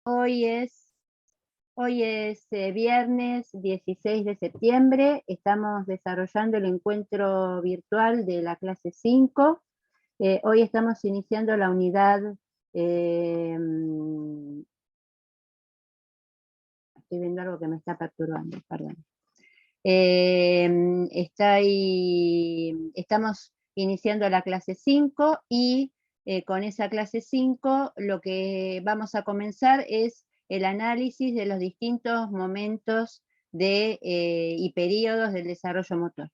Hoy es viernes 16 de septiembre, estamos desarrollando el encuentro virtual de la clase 5. Hoy estamos iniciando la unidad, estoy viendo algo que me está perturbando, perdón. Estamos iniciando la clase 5 y con esa clase 5 lo que vamos a comenzar es el análisis de los distintos momentos y periodos del desarrollo motor.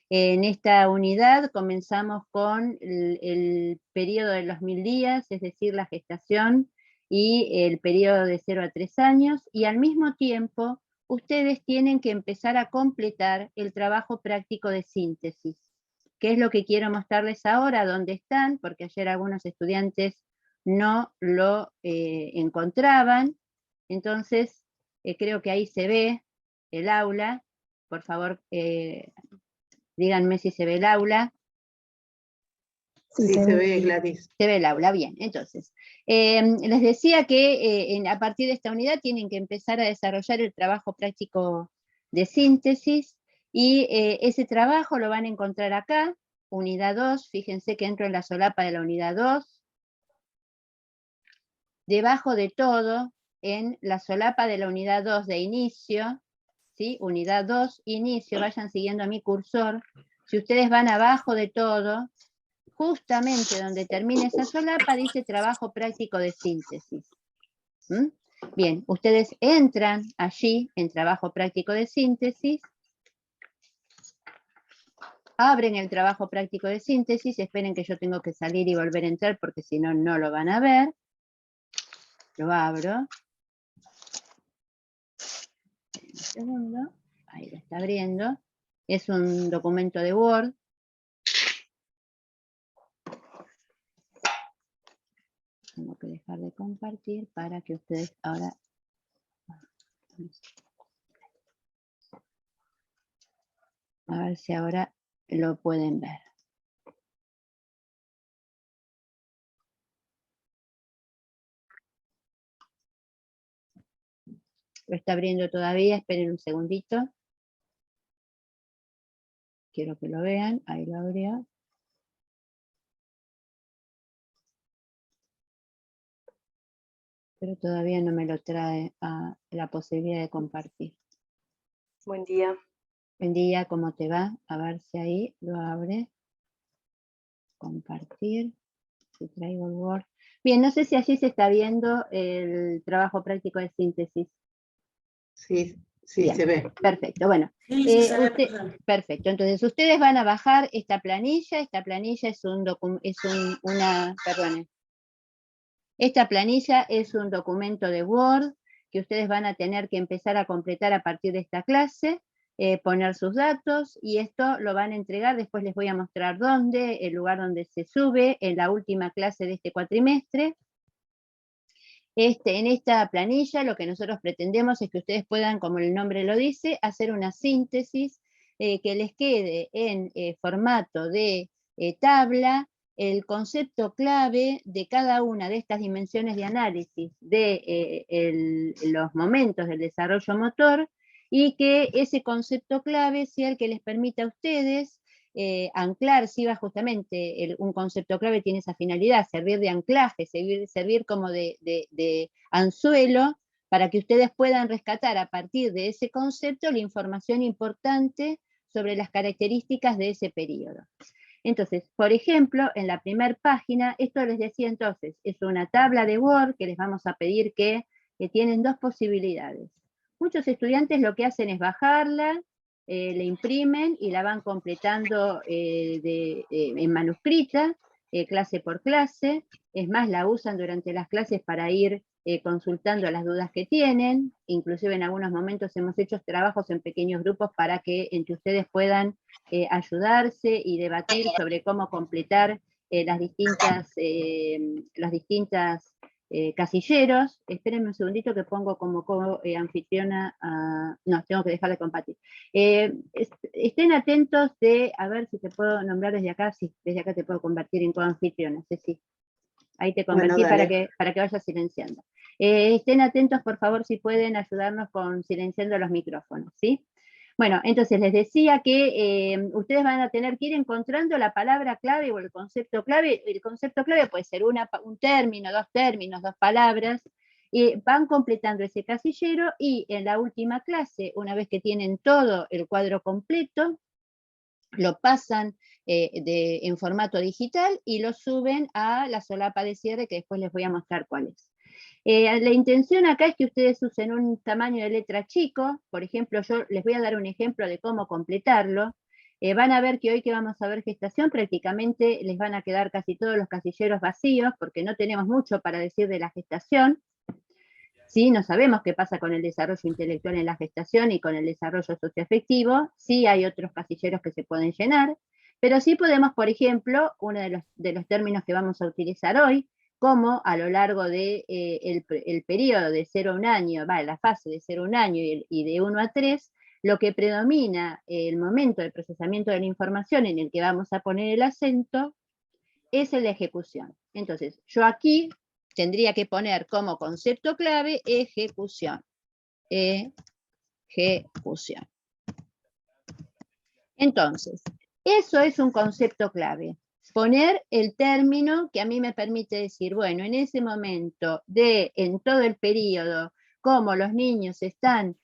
En esta unidad comenzamos con el periodo de los 1000 días, es decir, la gestación y el periodo de 0 a 3 años, y al mismo tiempo ustedes tienen que empezar a completar el trabajo práctico de síntesis, que es lo que quiero mostrarles ahora, dónde están, porque ayer algunos estudiantes no lo encontraban. Entonces, creo que ahí se ve el aula. Por favor, díganme si se ve el aula. Sí, se ve, Gladys. Se ve el aula, bien. Entonces, les decía que a partir de esta unidad tienen que empezar a desarrollar el trabajo práctico de síntesis, y ese trabajo lo van a encontrar acá, unidad 2, fíjense que entro en la solapa de la unidad 2. Debajo de todo, en la solapa de la unidad 2 de inicio, ¿sí? Unidad 2, inicio, vayan siguiendo mi cursor. Si ustedes van abajo de todo, justamente donde termina esa solapa dice trabajo práctico de síntesis. Bien, ustedes entran allí en trabajo práctico de síntesis, abren el trabajo práctico de síntesis, esperen que yo tengo que salir y volver a entrar porque si no, no lo van a ver. Lo abro. Un segundo, ahí lo está abriendo. Es un documento de Word. Tengo que dejar de compartir para que ustedes ahora... A ver si ahora lo pueden ver. Lo está abriendo todavía, esperen un segundito. Quiero que lo vean, ahí lo abrió. Pero todavía no me lo trae a la posibilidad de compartir. Buen día. Buen día, ¿cómo te va? A ver si ahí lo abre. Compartir. Si traigo el Word. Bien, no sé si allí se está viendo el trabajo práctico de síntesis. Sí, Bien, se ve. Perfecto, bueno. Sí, Perfecto, entonces ustedes van a bajar esta planilla es esta planilla es un documento de Word que ustedes van a tener que empezar a completar a partir de esta clase, poner sus datos, y esto lo van a entregar, después les voy a mostrar dónde, el lugar donde se sube, en la última clase de este cuatrimestre. En esta planilla lo que nosotros pretendemos es que ustedes puedan, como el nombre lo dice, hacer una síntesis que les quede en formato de tabla, el concepto clave de cada una de estas dimensiones de análisis de los momentos del desarrollo motor, y que ese concepto clave sea el que les permita a ustedes anclar, si va justamente un concepto clave tiene esa finalidad, servir de anclaje, servir como de anzuelo para que ustedes puedan rescatar a partir de ese concepto la información importante sobre las características de ese periodo. Entonces, por ejemplo, en la primera página, esto les decía entonces, es una tabla de Word que les vamos a pedir que tienen dos posibilidades. Muchos estudiantes lo que hacen es bajarla, la imprimen y la van completando en manuscrita, clase por clase. Es más, la usan durante las clases para ir consultando las dudas que tienen. Inclusive en algunos momentos hemos hecho trabajos en pequeños grupos para que entre ustedes puedan ayudarse y debatir sobre cómo completar las distintas casilleros. Espérenme un segundito que pongo como anfitriona no, tengo que dejar de compartir. Estén atentos a ver si te puedo nombrar desde acá. Sí, desde acá te puedo convertir en coanfitriona, Ceci. Ahí te Bueno, convertí dale. para que vayas silenciando. Estén atentos, por favor, si pueden ayudarnos con silenciando los micrófonos, ¿sí? Bueno, entonces les decía que ustedes van a tener que ir encontrando la palabra clave o el concepto clave. El concepto clave puede ser un término, dos palabras, y van completando ese casillero y en la última clase, una vez que tienen todo el cuadro completo, lo pasan en formato digital y lo suben a la solapa de cierre que después les voy a mostrar cuál es. La intención acá es que ustedes usen un tamaño de letra chico. Por ejemplo, yo les voy a dar un ejemplo de cómo completarlo. Van a ver que hoy que vamos a ver gestación, prácticamente les van a quedar casi todos los casilleros vacíos, porque no tenemos mucho para decir de la gestación. Sí, no sabemos qué pasa con el desarrollo intelectual en la gestación y con el desarrollo socioafectivo. Sí hay otros casilleros que se pueden llenar, pero sí podemos, por ejemplo, uno de los términos que vamos a utilizar hoy, como a lo largo de, el periodo de 0 a 1 año, la fase de 0 a 1 año y de 1 a 3, lo que predomina el momento del procesamiento de la información en el que vamos a poner el acento es el de ejecución. Entonces, yo aquí tendría que poner como concepto clave ejecución. Ejecución. Entonces, eso es un concepto clave. Poner el término que a mí me permite decir, bueno, en ese momento en todo el periodo, cómo los niños están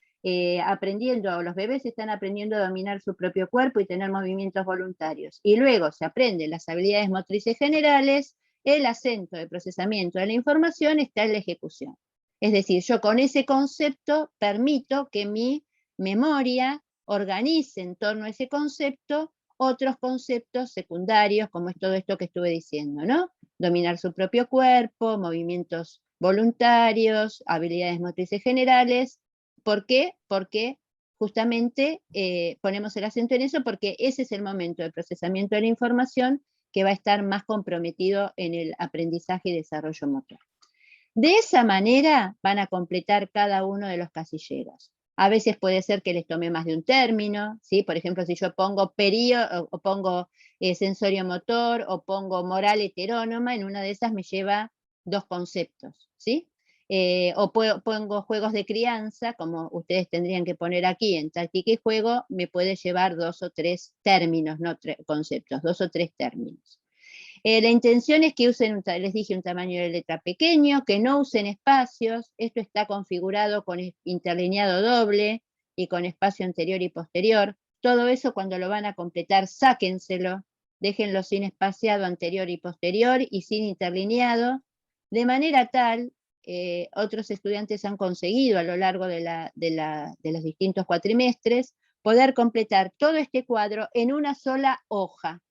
aprendiendo, o los bebés están aprendiendo a dominar su propio cuerpo y tener movimientos voluntarios. Y luego se aprenden las habilidades motrices generales, el acento de procesamiento de la información está en la ejecución. Es decir, yo con ese concepto permito que mi memoria organice en torno a ese concepto otros conceptos secundarios, como es todo esto que estuve diciendo, ¿no? Dominar su propio cuerpo, movimientos voluntarios, habilidades motrices generales. ¿Por qué? Porque justamente ponemos el acento en eso, porque ese es el momento de procesamiento de la información que va a estar más comprometido en el aprendizaje y desarrollo motor. De esa manera van a completar cada uno de los casilleros. A veces puede ser que les tome más de un término, ¿sí? Por ejemplo, si yo pongo periodo, o pongo sensorio motor, o pongo moral heterónoma, en una de esas me lleva 2 conceptos, ¿sí? O pongo juegos de crianza, como ustedes tendrían que poner aquí en táctica y juego, me puede llevar 2 o 3 términos, no conceptos, 2 o 3 términos. La intención es que usen, les dije, un tamaño de letra pequeño, que no usen espacios. Esto está configurado con interlineado doble y con espacio anterior y posterior. Todo eso cuando lo van a completar, sáquenselo, déjenlo sin espaciado anterior y posterior y sin interlineado, de manera tal, otros estudiantes han conseguido a lo largo de los distintos cuatrimestres poder completar todo este cuadro en una sola hoja.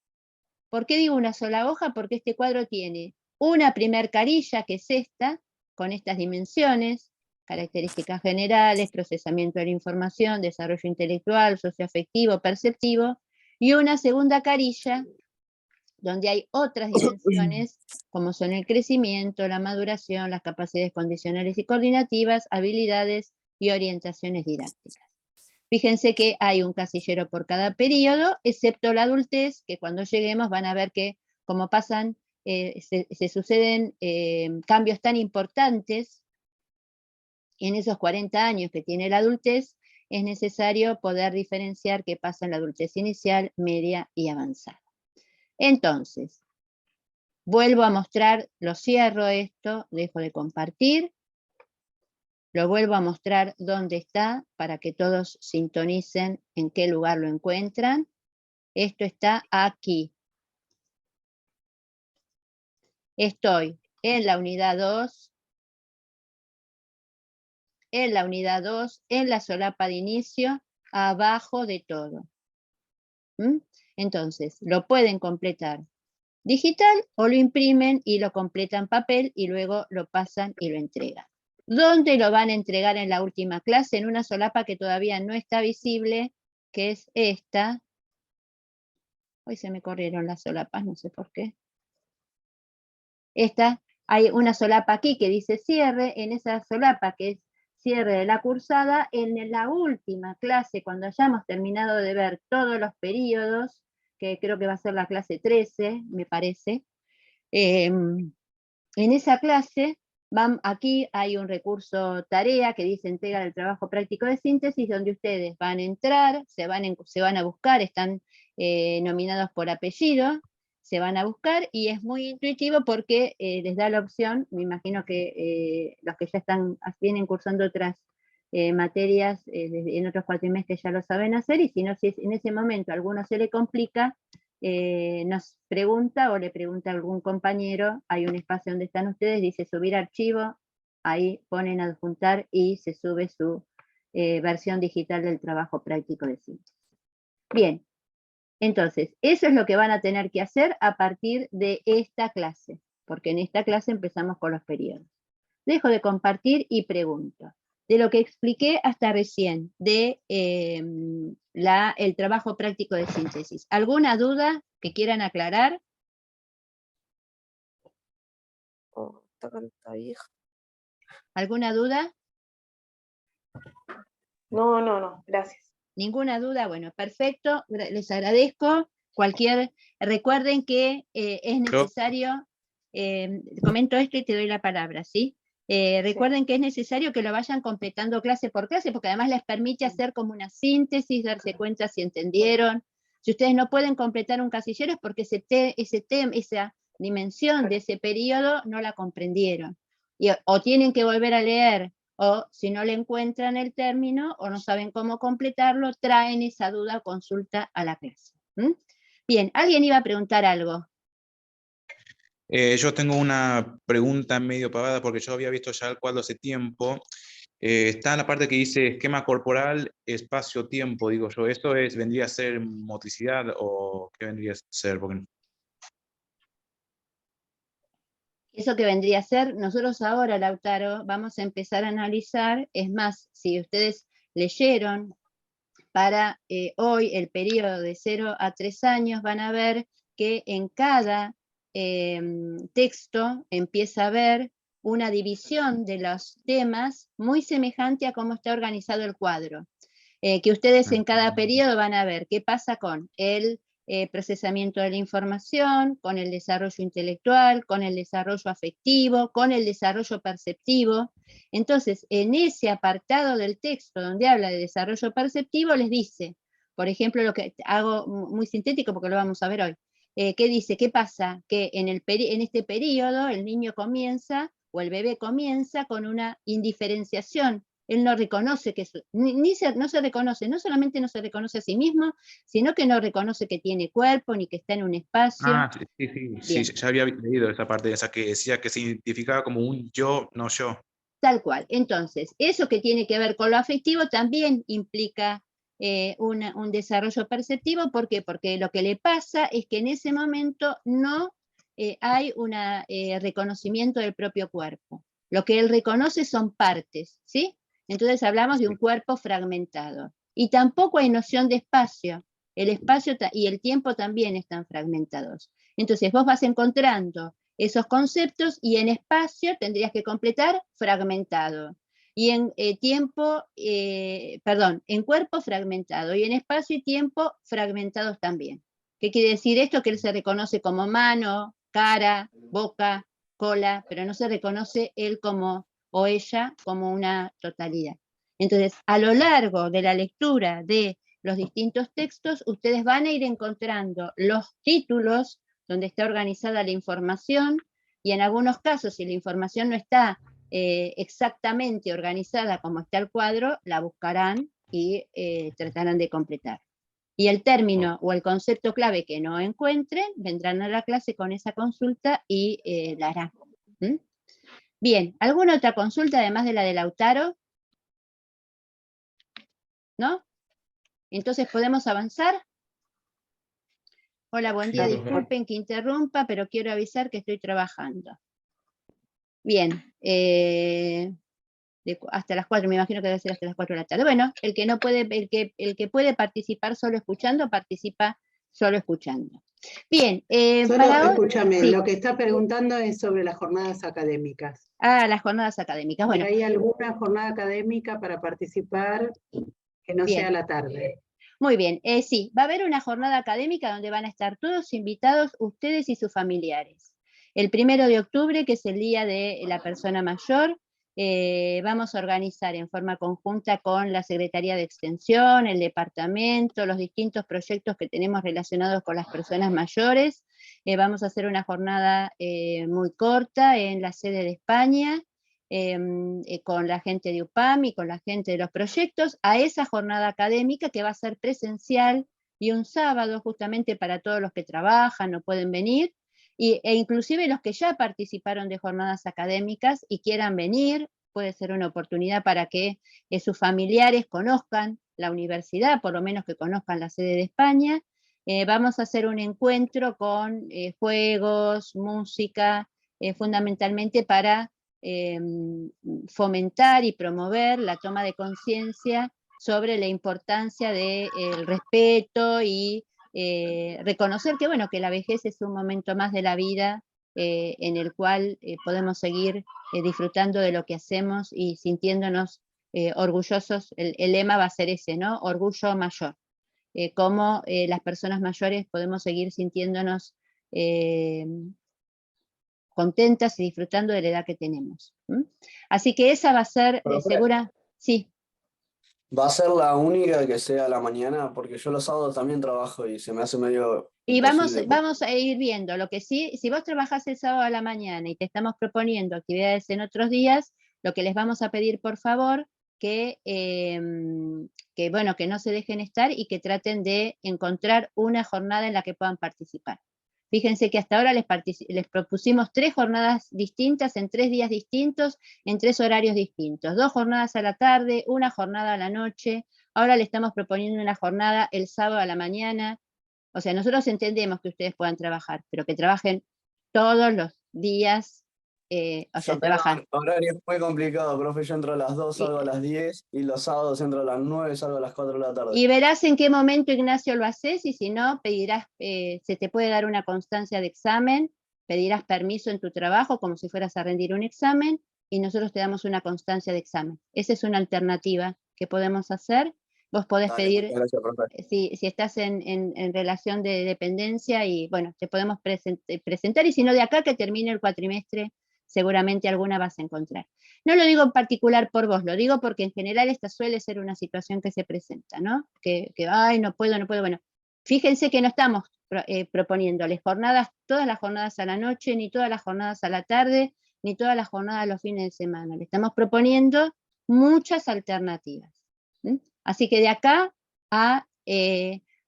¿Por qué digo una sola hoja? Porque este cuadro tiene una primer carilla, que es esta, con estas dimensiones, características generales, procesamiento de la información, desarrollo intelectual, socioafectivo, perceptivo, y una segunda carilla, donde hay otras dimensiones, como son el crecimiento, la maduración, las capacidades condicionales y coordinativas, habilidades y orientaciones didácticas. Fíjense que hay un casillero por cada periodo, excepto la adultez, que cuando lleguemos van a ver que como pasan, se suceden cambios tan importantes en esos 40 años que tiene la adultez, es necesario poder diferenciar qué pasa en la adultez inicial, media y avanzada. Entonces, vuelvo a mostrar, lo cierro esto, dejo de compartir. Lo vuelvo a mostrar dónde está para que todos sintonicen en qué lugar lo encuentran. Esto está aquí. Estoy en la unidad 2, en la unidad 2, en la solapa de inicio, abajo de todo. Entonces, lo pueden completar digital o lo imprimen y lo completan papel y luego lo pasan y lo entregan. ¿Dónde lo van a entregar en la última clase? En una solapa que todavía no está visible, que es esta. Hoy se me corrieron las solapas, no sé por qué. Esta, hay una solapa aquí que dice cierre, en esa solapa que es cierre de la cursada, en la última clase, cuando hayamos terminado de ver todos los periodos, que creo que va a ser la clase 13, me parece, en esa clase, aquí hay un recurso tarea que dice entrega del trabajo práctico de síntesis, donde ustedes van a entrar, se van a buscar, están nominados por apellido, se van a buscar, y es muy intuitivo porque les da la opción, me imagino que los que ya vienen cursando otras materias en otros cuatrimestres ya lo saben hacer, y si no, si en ese momento a alguno se le complica, nos pregunta o le pregunta a algún compañero, hay un espacio donde están ustedes, dice subir archivo, ahí ponen adjuntar y se sube su versión digital del trabajo práctico de síntesis. Bien, entonces, eso es lo que van a tener que hacer a partir de esta clase, porque en esta clase empezamos con los periodos. Dejo de compartir y pregunto. De lo que expliqué hasta recién, de el trabajo práctico de síntesis. ¿Alguna duda que quieran aclarar? ¿Alguna duda? No, gracias. ¿Ninguna duda? Bueno, perfecto, les agradezco. Recuerden que es necesario, comento esto y te doy la palabra, ¿sí? Recuerden que es necesario que lo vayan completando clase por clase, porque además les permite hacer como una síntesis, darse cuenta si entendieron. Si ustedes no pueden completar un casillero es porque esa dimensión de ese periodo no la comprendieron. O tienen que volver a leer, o si no le encuentran el término o no saben cómo completarlo, traen esa duda o consulta a la clase. Bien, ¿alguien iba a preguntar algo? Yo tengo una pregunta medio pavada porque yo había visto ya el cuadro hace tiempo. Está en la parte que dice esquema corporal, espacio-tiempo, digo yo. ¿Esto vendría a ser motricidad o qué vendría a ser? Porque... Eso que vendría a ser, nosotros ahora, Lautaro, vamos a empezar a analizar, es más, si ustedes leyeron para hoy el periodo de 0 a 3 años, van a ver que en cada texto empieza a haber una división de los temas muy semejante a cómo está organizado el cuadro. Que ustedes en cada periodo van a ver qué pasa con el procesamiento de la información, con el desarrollo intelectual, con el desarrollo afectivo, con el desarrollo perceptivo. Entonces, en ese apartado del texto donde habla de desarrollo perceptivo, les dice, por ejemplo, lo que hago muy sintético porque lo vamos a ver hoy, ¿qué dice? ¿Qué pasa? Que en este periodo el niño comienza, o el bebé comienza con una indiferenciación. Él no reconoce que no se reconoce, no solamente no se reconoce a sí mismo, sino que no reconoce que tiene cuerpo, ni que está en un espacio. Ah, sí, ya había leído esa parte, esa que decía que se identificaba como un yo, no yo. Tal cual. Entonces, eso que tiene que ver con lo afectivo también implica un desarrollo perceptivo. ¿Por qué? Porque lo que le pasa es que en ese momento no hay un reconocimiento del propio cuerpo. Lo que él reconoce son partes, ¿sí? Entonces hablamos de un cuerpo fragmentado. Y tampoco hay noción de espacio. El espacio y el tiempo también están fragmentados. Entonces vos vas encontrando esos conceptos y en espacio tendrías que completar fragmentado. Y en en cuerpo fragmentado. Y en espacio y tiempo fragmentados también. ¿Qué quiere decir esto? Que él se reconoce como mano, cara, boca, cola, pero no se reconoce él como o ella como una totalidad. Entonces, a lo largo de la lectura de los distintos textos, ustedes van a ir encontrando los títulos donde está organizada la información, y en algunos casos, si la información no está exactamente organizada como está el cuadro, la buscarán y tratarán de completar. Y el término o el concepto clave que no encuentren, vendrán a la clase con esa consulta y la harán. Bien, ¿alguna otra consulta además de la de Lautaro? ¿No? Entonces, ¿podemos avanzar? Hola, buen día, disculpen que interrumpa, pero quiero avisar que estoy trabajando. Bien, hasta las 4, me imagino que debe ser hasta las 4 de la tarde. Bueno, el que puede participar solo escuchando, participa solo escuchando. Bien, escúchame, sí. Lo que está preguntando es sobre las jornadas académicas. Ah, las jornadas académicas, bueno. ¿Hay alguna jornada académica para participar que no sea a la tarde? Muy bien, sí, va a haber una jornada académica donde van a estar todos invitados, ustedes y sus familiares. El 1 de octubre, que es el Día de la Persona Mayor, vamos a organizar en forma conjunta con la Secretaría de Extensión, el departamento, los distintos proyectos que tenemos relacionados con las personas mayores. Vamos a hacer una jornada muy corta en la sede de España, con la gente de UPAM y con la gente de los proyectos, a esa jornada académica que va a ser presencial y un sábado justamente para todos los que trabajan, no pueden venir, e inclusive los que ya participaron de jornadas académicas y quieran venir, puede ser una oportunidad para que sus familiares conozcan la universidad, por lo menos que conozcan la sede de España. Vamos a hacer un encuentro con juegos, música, fundamentalmente para fomentar y promover la toma de conciencia sobre la importancia del respeto y reconocer que, bueno, que la vejez es un momento más de la vida en el cual podemos seguir disfrutando de lo que hacemos y sintiéndonos orgullosos. El lema va a ser ese, ¿no? Orgullo mayor. Cómo las personas mayores podemos seguir sintiéndonos contentas y disfrutando de la edad que tenemos. Así que esa va a ser segura, sí. ¿Va a ser la única que sea a la mañana? Porque yo los sábados también trabajo y se me hace medio Y imposible. vamos a ir viendo, lo que sí, si vos trabajás el sábado a la mañana y te estamos proponiendo actividades en otros días, lo que les vamos a pedir, por favor, que bueno, que no se dejen estar y que traten de encontrar una jornada en la que puedan participar. Fíjense que hasta ahora les propusimos 3 jornadas distintas, en 3 días distintos, en 3 horarios distintos. 2 jornadas a la tarde, 1 jornada a la noche. Ahora le estamos proponiendo una jornada el sábado a la mañana. O sea, nosotros entendemos que ustedes puedan trabajar, pero que trabajen todos los días, o sea, trabajan. Horario es muy complicado, profe. Yo entro a las 2, salgo a las 10, y los sábados entro a las 9, salgo a las 4 de la tarde. Y verás en qué momento, Ignacio, lo haces, y si no, pedirás, se te puede dar una constancia de examen, pedirás permiso en tu trabajo como si fueras a rendir un examen, y nosotros te damos una constancia de examen. Esa es una alternativa que podemos hacer. Vos podés Dale, pedir, muchas gracias, profe. si estás en relación de dependencia, y bueno, te podemos presentar, y si no, de acá que termine el cuatrimestre, seguramente alguna vas a encontrar. No lo digo en particular por vos, lo digo porque en general esta suele ser una situación que se presenta, ¿no? Que ay, no puedo. Bueno, fíjense que no estamos proponiéndoles jornadas, todas las jornadas a la noche, ni todas las jornadas a la tarde, ni todas las jornadas los fines de semana. Le estamos proponiendo muchas alternativas. Así que de acá a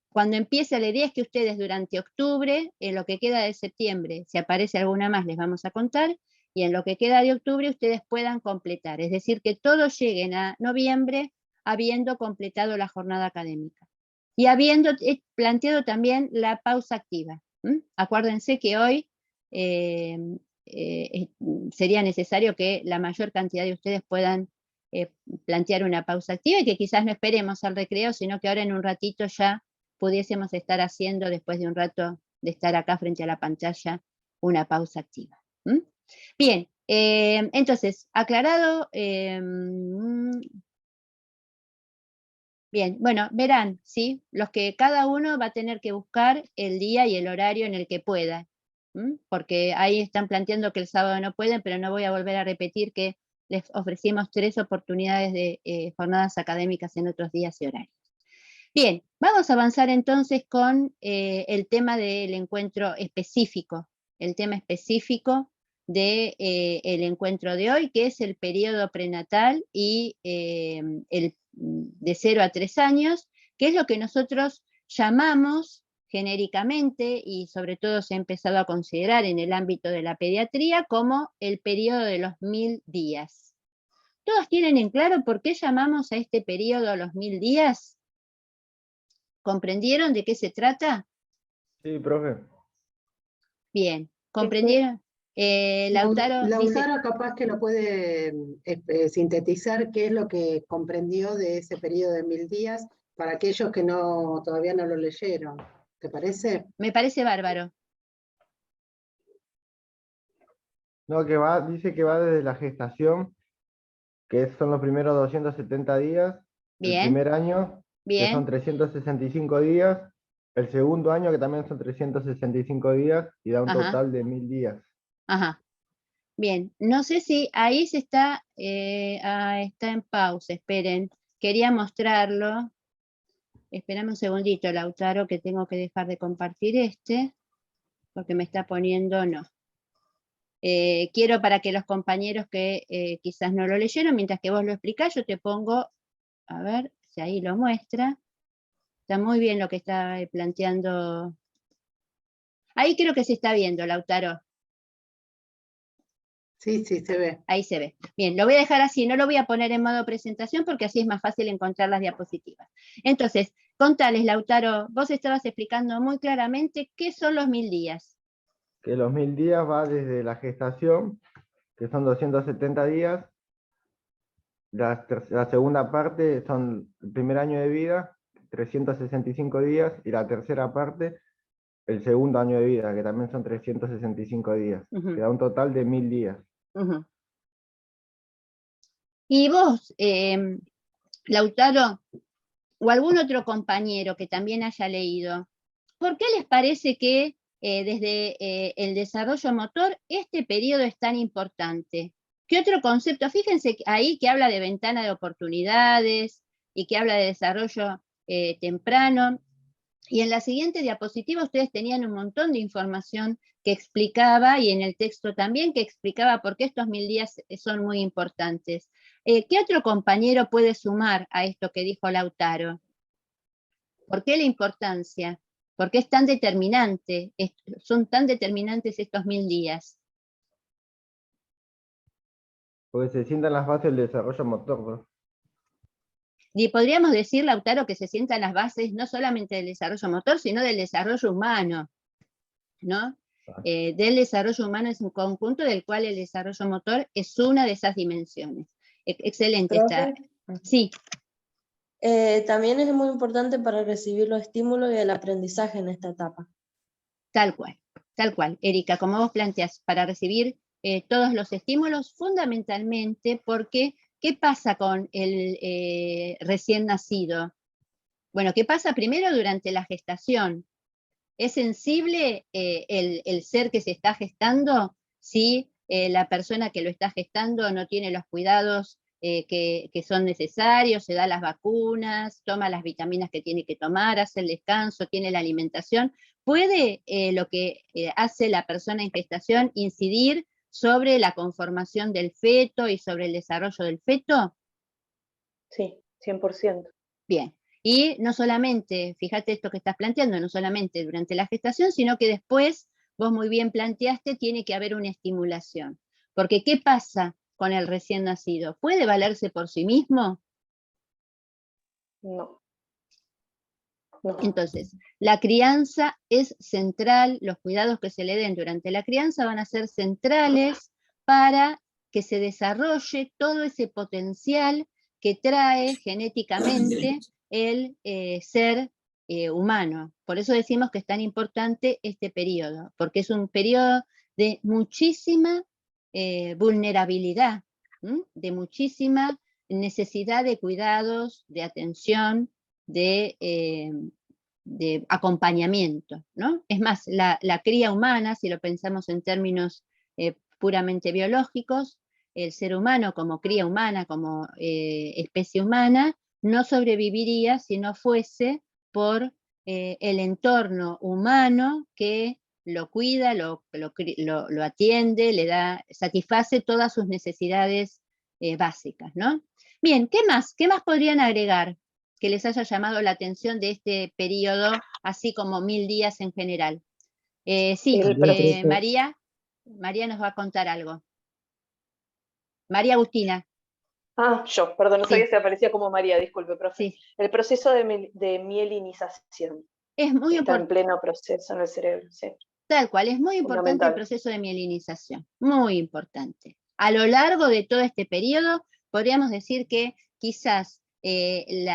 cuando empiece, la idea es que ustedes durante octubre, en lo que queda de septiembre, si aparece alguna más les vamos a contar, y en lo que queda de octubre ustedes puedan completar. Es decir, que todos lleguen a noviembre habiendo completado la jornada académica. Y habiendo planteado también la pausa activa. Acuérdense que hoy sería necesario que la mayor cantidad de ustedes puedan plantear una pausa activa y que quizás no esperemos al recreo, sino que ahora en un ratito ya pudiésemos estar haciendo, después de un rato de estar acá frente a la pantalla, una pausa activa. Bien, entonces, aclarado. Bien, bueno, verán, ¿sí? Los que cada uno va a tener que buscar el día y el horario en el que pueda, porque ahí están planteando que el sábado no pueden, pero no voy a volver a repetir que les ofrecimos 3 oportunidades de jornadas académicas en otros días y horarios. Bien, vamos a avanzar entonces con el tema del encuentro específico, el tema específico del encuentro de hoy, que es el periodo prenatal y el de 0 a 3 años, que es lo que nosotros llamamos genéricamente, y sobre todo se ha empezado a considerar en el ámbito de la pediatría, como el periodo de los 1000 días. ¿Todos tienen en claro por qué llamamos a este periodo los 1000 días? ¿Comprendieron de qué se trata? Sí, profe. Bien, ¿comprendieron? Lautaro dice... capaz que lo puede sintetizar qué es lo que comprendió de ese periodo de 1000 días para aquellos que todavía no lo leyeron. ¿Te parece? Me parece bárbaro. No, dice que va desde la gestación, que son los primeros 270 días, el Bien, primer año, que son bien, 365 días, el segundo año, que también son 365 días, y da un ajá. total de 1000 días. Ajá. Bien, no sé si ahí se está, está en pausa, esperen. Quería mostrarlo. Esperame un segundito, Lautaro, que tengo que dejar de compartir porque me está poniendo no. Quiero para que los compañeros que quizás no lo leyeron, mientras que vos lo explicás, yo te pongo, a ver si ahí lo muestra. Está muy bien lo que está planteando. Ahí creo que se está viendo, Lautaro. Sí, sí, se ve. Ahí se ve. Bien, lo voy a dejar así, no lo voy a poner en modo presentación porque así es más fácil encontrar las diapositivas. Entonces, contales, Lautaro, vos estabas explicando muy claramente qué son los 1000 días. Que los 1000 días va desde la gestación, que son 270 días. La segunda parte son el primer año de vida, 365 días, y la tercera parte, el segundo año de vida, que también son 365 días. Ujú, Que da un total de 1000 días. ujú. Y vos, Lautaro, o algún otro compañero que también haya leído, ¿por qué les parece que desde el desarrollo motor este periodo es tan importante? ¿Qué otro concepto? Fíjense ahí que habla de ventana de oportunidades y que habla de desarrollo temprano. Y en la siguiente diapositiva ustedes tenían un montón de información que explicaba, y en el texto también, que explicaba por qué estos 1000 días son muy importantes. ¿Qué otro compañero puede sumar a esto que dijo Lautaro? ¿Por qué la importancia? ¿Por qué es tan determinante? Son tan determinantes estos 1000 días. Porque se sientan las bases del desarrollo motor, ¿no? Y podríamos decir, Lautaro, que se sientan las bases no solamente del desarrollo motor, sino del desarrollo humano, ¿no? Del desarrollo humano es un conjunto del cual el desarrollo motor es una de esas dimensiones. Excelente está. Profe, Sí, también es muy importante para recibir los estímulos y el aprendizaje en esta etapa. tal cual, Erika, como vos planteás, para recibir todos los estímulos, fundamentalmente porque, ¿qué pasa con el recién nacido? Bueno, ¿qué pasa primero durante la gestación? ¿Es sensible el ser que se está gestando si la persona que lo está gestando no tiene los cuidados que son necesarios, se da las vacunas, toma las vitaminas que tiene que tomar, hace el descanso, tiene la alimentación? ¿Puede lo que hace la persona en gestación incidir sobre la conformación del feto y sobre el desarrollo del feto? Sí, 100%. Bien. Y no solamente, fíjate esto que estás planteando, no solamente durante la gestación, sino que después, vos muy bien planteaste, tiene que haber una estimulación. Porque ¿qué pasa con el recién nacido? ¿Puede valerse por sí mismo? No. No. Entonces, la crianza es central, los cuidados que se le den durante la crianza van a ser centrales para que se desarrolle todo ese potencial que trae genéticamente el ser humano. Por eso decimos que es tan importante este periodo, porque es un periodo de muchísima vulnerabilidad, de muchísima necesidad de cuidados, de atención, de acompañamiento, ¿no? Es más, la cría humana, si lo pensamos en términos puramente biológicos, el ser humano como cría humana, como especie humana, no sobreviviría si no fuese por el entorno humano que lo cuida, lo atiende, le da, satisface todas sus necesidades básicas, ¿no? Bien, ¿qué más? ¿Qué más podrían agregar que les haya llamado la atención de este periodo, así como 1000 días en general? Sí, María nos va a contar algo. María Agustina. Yo, perdón, no sabía Sí, si aparecía como María, disculpe, profe. sí. El proceso de mielinización. Es muy Está en importante, pleno proceso en el cerebro, sí. tal cual, es muy importante el Fundamental. proceso de mielinización, muy importante. A lo largo de todo este periodo, podríamos decir que quizás el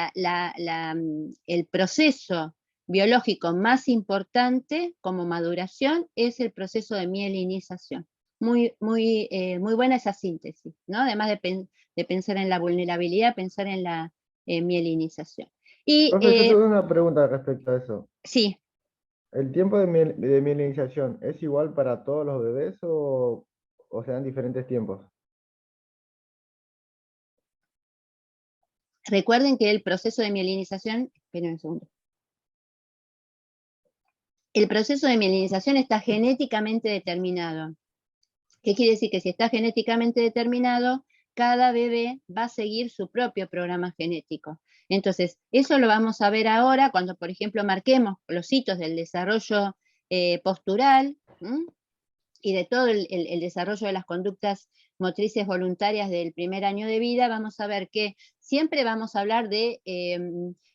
proceso biológico más importante como maduración es el proceso de mielinización. Muy buena esa síntesis, ¿no? Además de pensar en la vulnerabilidad, pensar en la mielinización. Y Profe, yo tengo una pregunta respecto a eso. sí, ¿El tiempo de mielinización es igual para todos los bebés o se dan diferentes tiempos? Recuerden que el proceso de mielinización, esperen un segundo. El proceso de mielinización está genéticamente determinado. ¿Qué quiere decir? Que si está genéticamente determinado, cada bebé va a seguir su propio programa genético. Entonces, eso lo vamos a ver ahora cuando, por ejemplo, marquemos los hitos del desarrollo postural, y de todo el desarrollo de las conductas motrices voluntarias del primer año de vida. Vamos a ver que siempre vamos a hablar de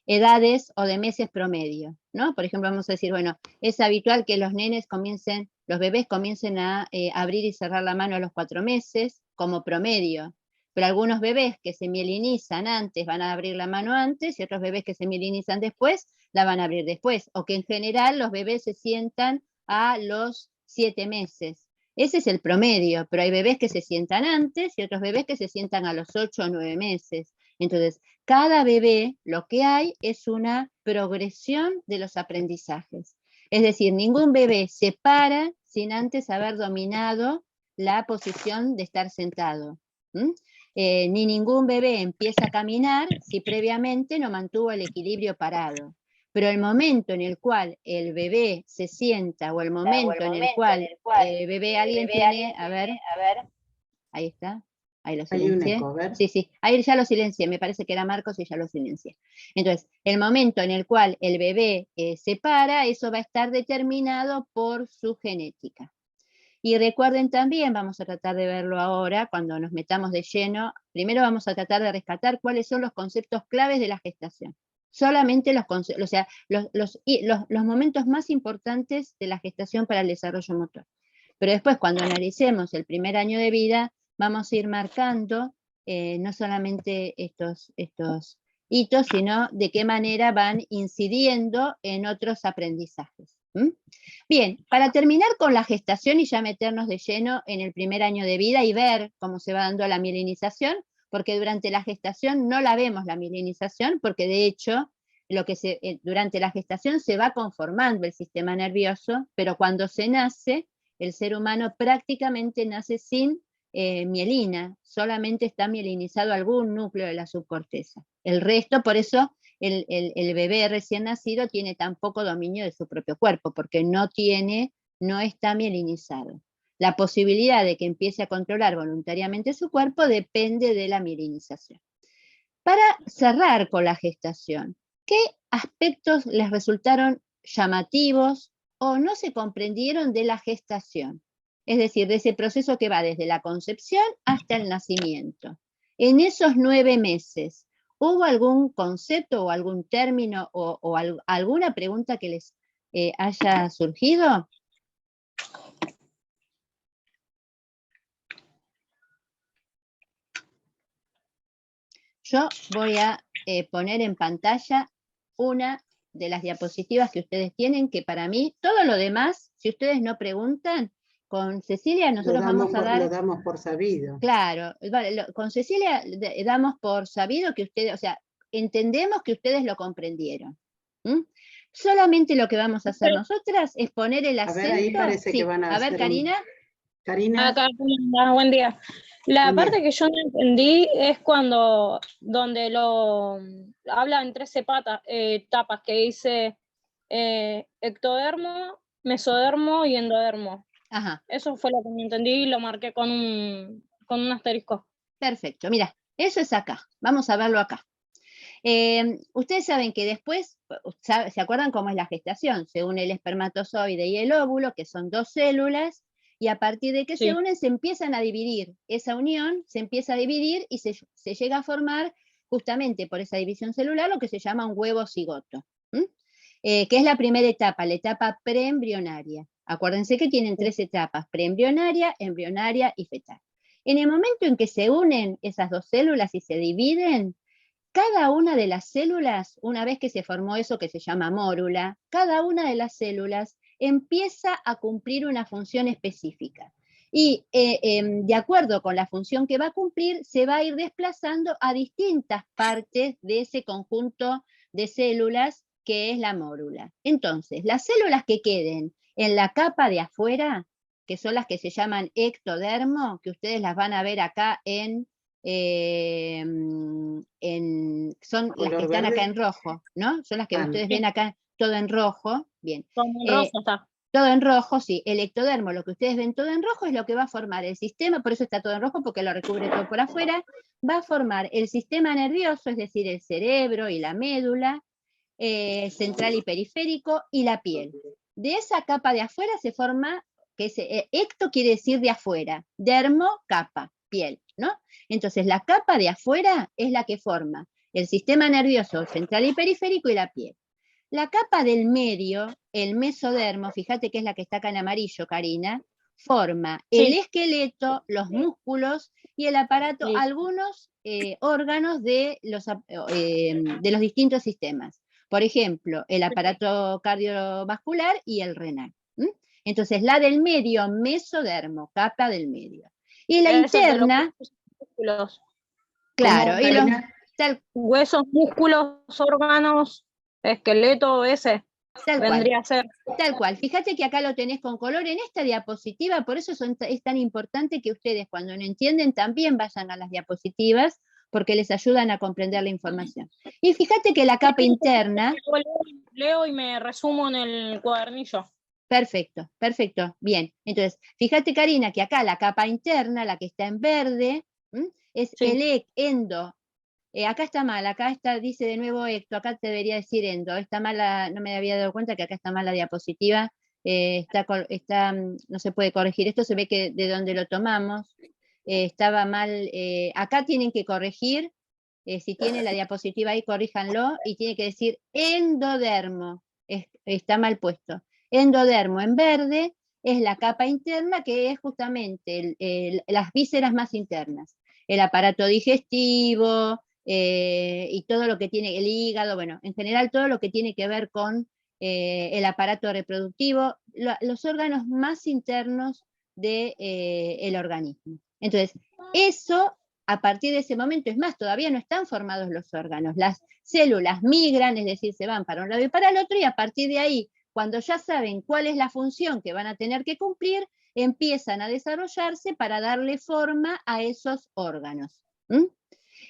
edades o de meses promedio, ¿no? Por ejemplo, vamos a decir, bueno, es habitual que los bebés comiencen a abrir y cerrar la mano a los 4 meses, como promedio. Pero algunos bebés que se mielinizan antes van a abrir la mano antes, y otros bebés que se mielinizan después la van a abrir después. O que en general los bebés se sientan a los 7 meses. Ese es el promedio, pero hay bebés que se sientan antes y otros bebés que se sientan a los 8 o 9 meses. Entonces, cada bebé lo que hay es una progresión de los aprendizajes. Es decir, ningún bebé se para sin antes haber dominado la posición de estar sentado. Ni ningún bebé empieza a caminar si previamente no mantuvo el equilibrio parado. Pero el momento en el cual el bebé se sienta, o el momento en el cual bebé, alguien tiene, a ver, ahí está, ahí lo silencié. Hay un eco, a ver. Sí, ahí ya lo silencié, me parece que era Marcos y ya lo silencié. Entonces, el momento en el cual el bebé se para, eso va a estar determinado por su genética. Y recuerden también, vamos a tratar de verlo ahora, cuando nos metamos de lleno, primero vamos a tratar de rescatar cuáles son los conceptos claves de la gestación. Solamente los momentos más importantes de la gestación para el desarrollo motor. Pero después, cuando analicemos el primer año de vida, vamos a ir marcando no solamente estos hitos, sino de qué manera van incidiendo en otros aprendizajes. Bien, para terminar con la gestación y ya meternos de lleno en el primer año de vida y ver cómo se va dando la mielinización, porque durante la gestación no la vemos la mielinización, porque de hecho durante la gestación se va conformando el sistema nervioso, pero cuando se nace, el ser humano prácticamente nace sin mielina, solamente está mielinizado algún núcleo de la subcorteza. El resto, por eso, el bebé recién nacido tiene tan poco dominio de su propio cuerpo, porque no está mielinizado. La posibilidad de que empiece a controlar voluntariamente su cuerpo depende de la mielinización. Para cerrar con la gestación, ¿qué aspectos les resultaron llamativos o no se comprendieron de la gestación? Es decir, de ese proceso que va desde la concepción hasta el nacimiento. En esos 9 meses, ¿hubo algún concepto o algún término o alguna pregunta que les haya surgido? Yo voy a poner en pantalla una de las diapositivas que ustedes tienen, que para mí, todo lo demás, si ustedes no preguntan, con Cecilia nosotros vamos a dar... Lo damos por sabido. Claro, vale, con Cecilia damos por sabido que ustedes, o sea, entendemos que ustedes lo comprendieron. Solamente lo que vamos a hacer nosotras es poner el acento... A ver, ahí parece que van a hacer Karina. Karina. Acá, buen día. La parte que yo no entendí es donde lo habla en 13 etapas, que dice ectodermo, mesodermo y endodermo. Ajá. Eso fue lo que no entendí y lo marqué con un asterisco. Perfecto, mira, eso es acá. Vamos a verlo acá. Ustedes saben que después, ¿se acuerdan cómo es la gestación? Se une el espermatozoide y el óvulo, que son 2 células, y a partir de que se unen se empiezan a dividir. Esa unión se empieza a dividir y se llega a formar justamente por esa división celular lo que se llama un huevo cigoto, que es la primera etapa, la etapa preembrionaria. Acuérdense que tienen 3 etapas, preembrionaria, embrionaria y fetal. En el momento en que se unen esas 2 células y se dividen, cada una de las células, una vez que se formó eso que se llama mórula, cada una de las células empieza a cumplir una función específica. Y de acuerdo con la función que va a cumplir, se va a ir desplazando a distintas partes de ese conjunto de células que es la mórula. Entonces, las células que queden en la capa de afuera, que son las que se llaman ectodermo, que ustedes las van a ver acá son las que están acá en rojo, ¿no? Son las que ustedes ven acá todo en rojo. Bien. Todo en rojo está. Todo en rojo, sí. El ectodermo, lo que ustedes ven todo en rojo, es lo que va a formar el sistema, por eso está todo en rojo, porque lo recubre todo por afuera. Va a formar el sistema nervioso, es decir, el cerebro y la médula, central y periférico, y la piel. De esa capa de afuera se forma, que es, ecto quiere decir de afuera, dermo, capa, piel, ¿no? Entonces la capa de afuera es la que forma el sistema nervioso central y periférico y la piel. La capa del medio, el mesodermo, fíjate que es la que está acá en amarillo, Karina, forma el esqueleto, los músculos y el aparato, algunos órganos de los distintos sistemas. Por ejemplo, el aparato cardiovascular y el renal. Entonces, la del medio, mesodermo, capa del medio. Y la interna, claro, y los huesos, músculos, órganos, esqueleto, ese vendría a ser. Tal cual. Fíjate que acá lo tenés con color en esta diapositiva, por eso es tan importante que ustedes, cuando no entienden, también vayan a las diapositivas, porque les ayudan a comprender la información. Y fíjate que la capa interna... Leo y me resumo en el cuadernillo. Perfecto, perfecto, bien. Entonces, fíjate, Karina, que acá la capa interna, la que está en verde, es el endo. Acá está mal, acá está, dice de nuevo ecto, acá te debería decir endo. Está mal, no me había dado cuenta que acá está mal la diapositiva, no se puede corregir. Esto se ve que de donde lo tomamos, estaba mal. Acá tienen que corregir, si tienen la diapositiva ahí, corríjanlo, y tiene que decir endodermo, está mal puesto. Endodermo en verde es la capa interna, que es justamente las vísceras más internas, el aparato digestivo, y todo lo que tiene el hígado, bueno, en general todo lo que tiene que ver con el aparato reproductivo, los órganos más internos del organismo. Entonces, eso, a partir de ese momento, es más, todavía no están formados los órganos, las células migran, es decir, se van para un lado y para el otro, y a partir de ahí, cuando ya saben cuál es la función que van a tener que cumplir, empiezan a desarrollarse para darle forma a esos órganos.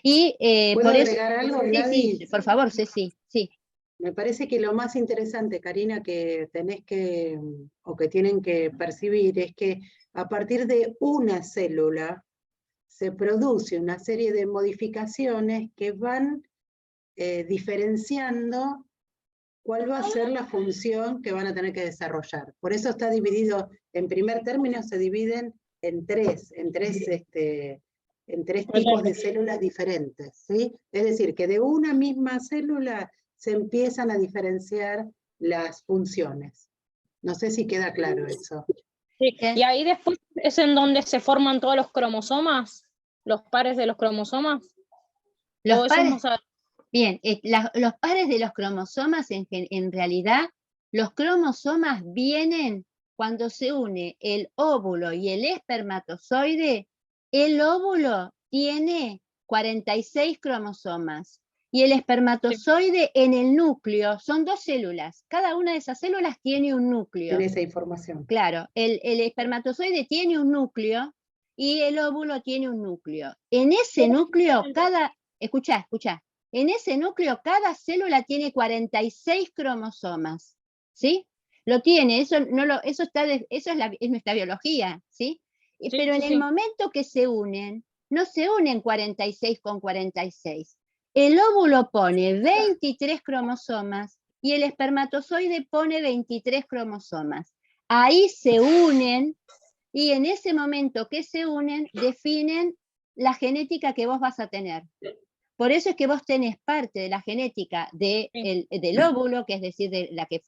Y ¿Puedo por agregar algo, Gladys? Sí, por favor, Ceci, sí. Me parece que lo más interesante, Karina, que tenés que, o que tienen que percibir, es que a partir de una célula se produce una serie de modificaciones que van diferenciando cuál va a ser la función que van a tener que desarrollar. Por eso está dividido, en primer término se dividen en tres tipos de células diferentes, ¿sí? Es decir, que de una misma célula se empiezan a diferenciar las funciones. No sé si queda claro eso. Sí. Y ahí después es en donde se forman todos los cromosomas, los pares de los cromosomas. Los pares, bien, los pares de los cromosomas, en realidad, los cromosomas vienen cuando se une el óvulo y el espermatozoide. El óvulo tiene 46 cromosomas y el espermatozoide en el núcleo son 2 células. Cada una de esas células tiene un núcleo. Tiene esa información. Claro, el espermatozoide tiene un núcleo y el óvulo tiene un núcleo. En ese núcleo, escuchá, en ese núcleo cada célula tiene 46 cromosomas, ¿sí? Lo tiene, eso es nuestra biología, ¿sí? Pero en el momento que se unen, no se unen 46 con 46. El óvulo pone 23 cromosomas y el espermatozoide pone 23 cromosomas. Ahí se unen y en ese momento que se unen definen la genética que vos vas a tener. Por eso es que vos tenés parte de la genética del óvulo, que es decir, de la que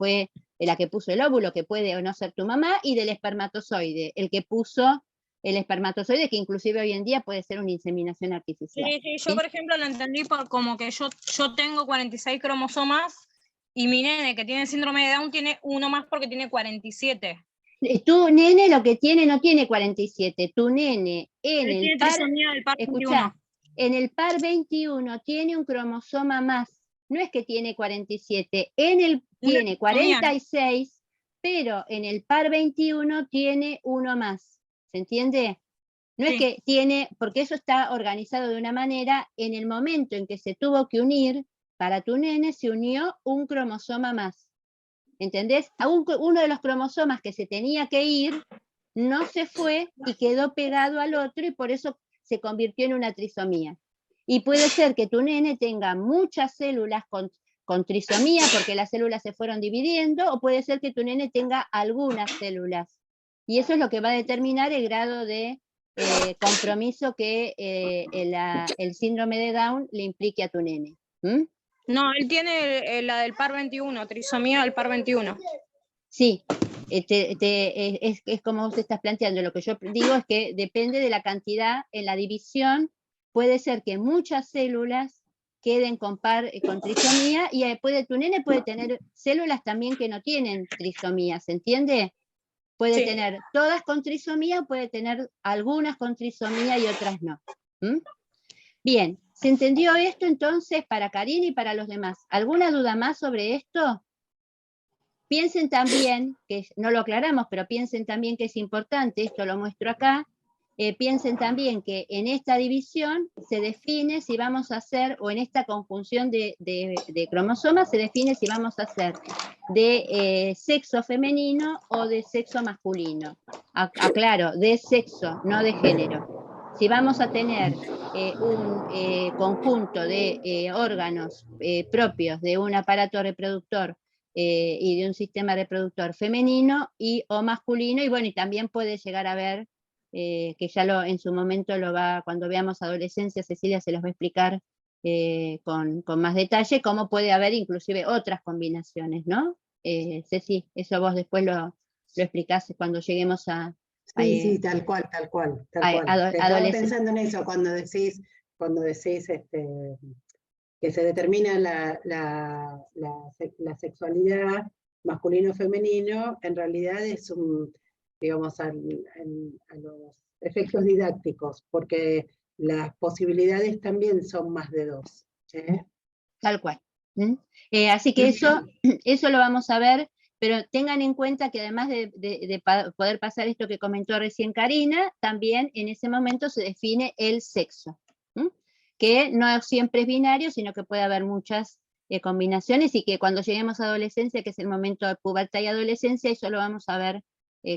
puso el óvulo, que puede o no ser tu mamá, y del espermatozoide, el que puso el espermatozoide, que inclusive hoy en día puede ser una inseminación artificial. Sí, yo por ejemplo lo entendí como que yo tengo 46 cromosomas y mi nene que tiene síndrome de Down tiene uno más porque tiene 47. Tu nene lo que tiene no tiene 47, tu nene en el par 21 tiene un cromosoma más, no es que tiene 47, tiene 46, pero en el par 21 tiene uno más, ¿se entiende? No es que tiene, porque eso está organizado de una manera, en el momento en que se tuvo que unir, para tu nene se unió un cromosoma más, ¿entendés? Uno de los cromosomas que se tenía que ir, no se fue y quedó pegado al otro y por eso se convirtió en una trisomía. Y puede ser que tu nene tenga muchas células con trisomía porque las células se fueron dividiendo, o puede ser que tu nene tenga algunas células. Y eso es lo que va a determinar el grado de compromiso que el síndrome de Down le implique a tu nene. ¿Mm? No, él tiene la del par 21, trisomía del par 21. Sí, es como vos estás planteando. Lo que yo digo es que depende de la cantidad en la división. Puede ser que muchas células queden con trisomía y tu nene puede tener células también que no tienen trisomía, ¿se entiende? Puede tener todas con trisomía, puede tener algunas con trisomía y otras no. ¿Mm? Bien, ¿se entendió esto entonces para Karina y para los demás? ¿Alguna duda más sobre esto? Piensen también, que no lo aclaramos, pero piensen también que es importante, esto lo muestro acá, piensen también que en esta división se define si vamos a hacer, o en esta conjunción de cromosomas, se define si vamos a hacer de sexo femenino o de sexo masculino. Aclaro, de sexo, no de género. Si vamos a tener un conjunto de órganos propios de un aparato reproductor y de un sistema reproductor femenino o masculino, y bueno, y también puede llegar a ver, que ya en su momento cuando veamos adolescencia, Cecilia se los va a explicar con más detalle, cómo puede haber inclusive otras combinaciones, ¿no? Ceci, eso vos después lo explicás cuando lleguemos a... Sí, tal cual. Estaba pensando en eso cuando decís que se determina la sexualidad masculino-femenino, en realidad es digamos, a los efectos didácticos, porque las posibilidades también son más de dos. Tal cual. Así que eso lo vamos a ver, pero tengan en cuenta que además de poder pasar esto que comentó recién Karina, también en ese momento se define el sexo, que no siempre es binario, sino que puede haber muchas combinaciones, y que cuando lleguemos a adolescencia, que es el momento de pubertad y adolescencia, eso lo vamos a ver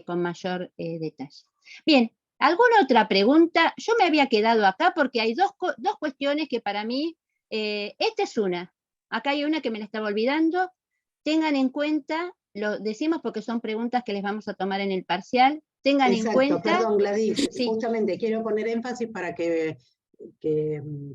con mayor detalle. Bien, ¿alguna otra pregunta? Yo me había quedado acá porque hay dos cuestiones que para mí, esta es una, acá hay una que me la estaba olvidando, tengan en cuenta, lo decimos porque son preguntas que les vamos a tomar en el parcial, tengan en cuenta... Perdón, Gladys, sí. Justamente quiero poner énfasis para que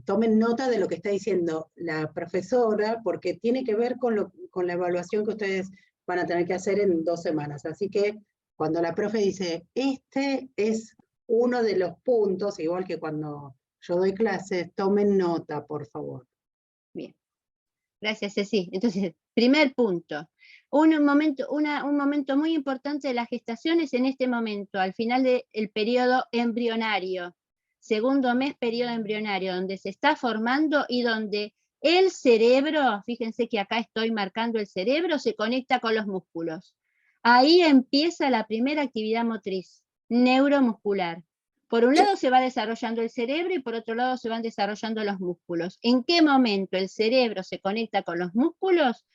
tomen nota de lo que está diciendo la profesora, porque tiene que ver con la evaluación que ustedes van a tener que hacer en 2 semanas. Así que cuando la profe dice, este es uno de los puntos, igual que cuando yo doy clases, tomen nota, por favor. Bien, gracias, Ceci. Entonces, primer punto. Un momento muy importante de la gestación es en este momento, al final del periodo embrionario, segundo mes, periodo embrionario, donde se está formando y donde el cerebro, fíjense que acá estoy marcando el cerebro, se conecta con los músculos. Ahí empieza la primera actividad motriz, neuromuscular. Por un lado se va desarrollando el cerebro y por otro lado se van desarrollando los músculos. ¿En qué momento el cerebro se conecta con los músculos?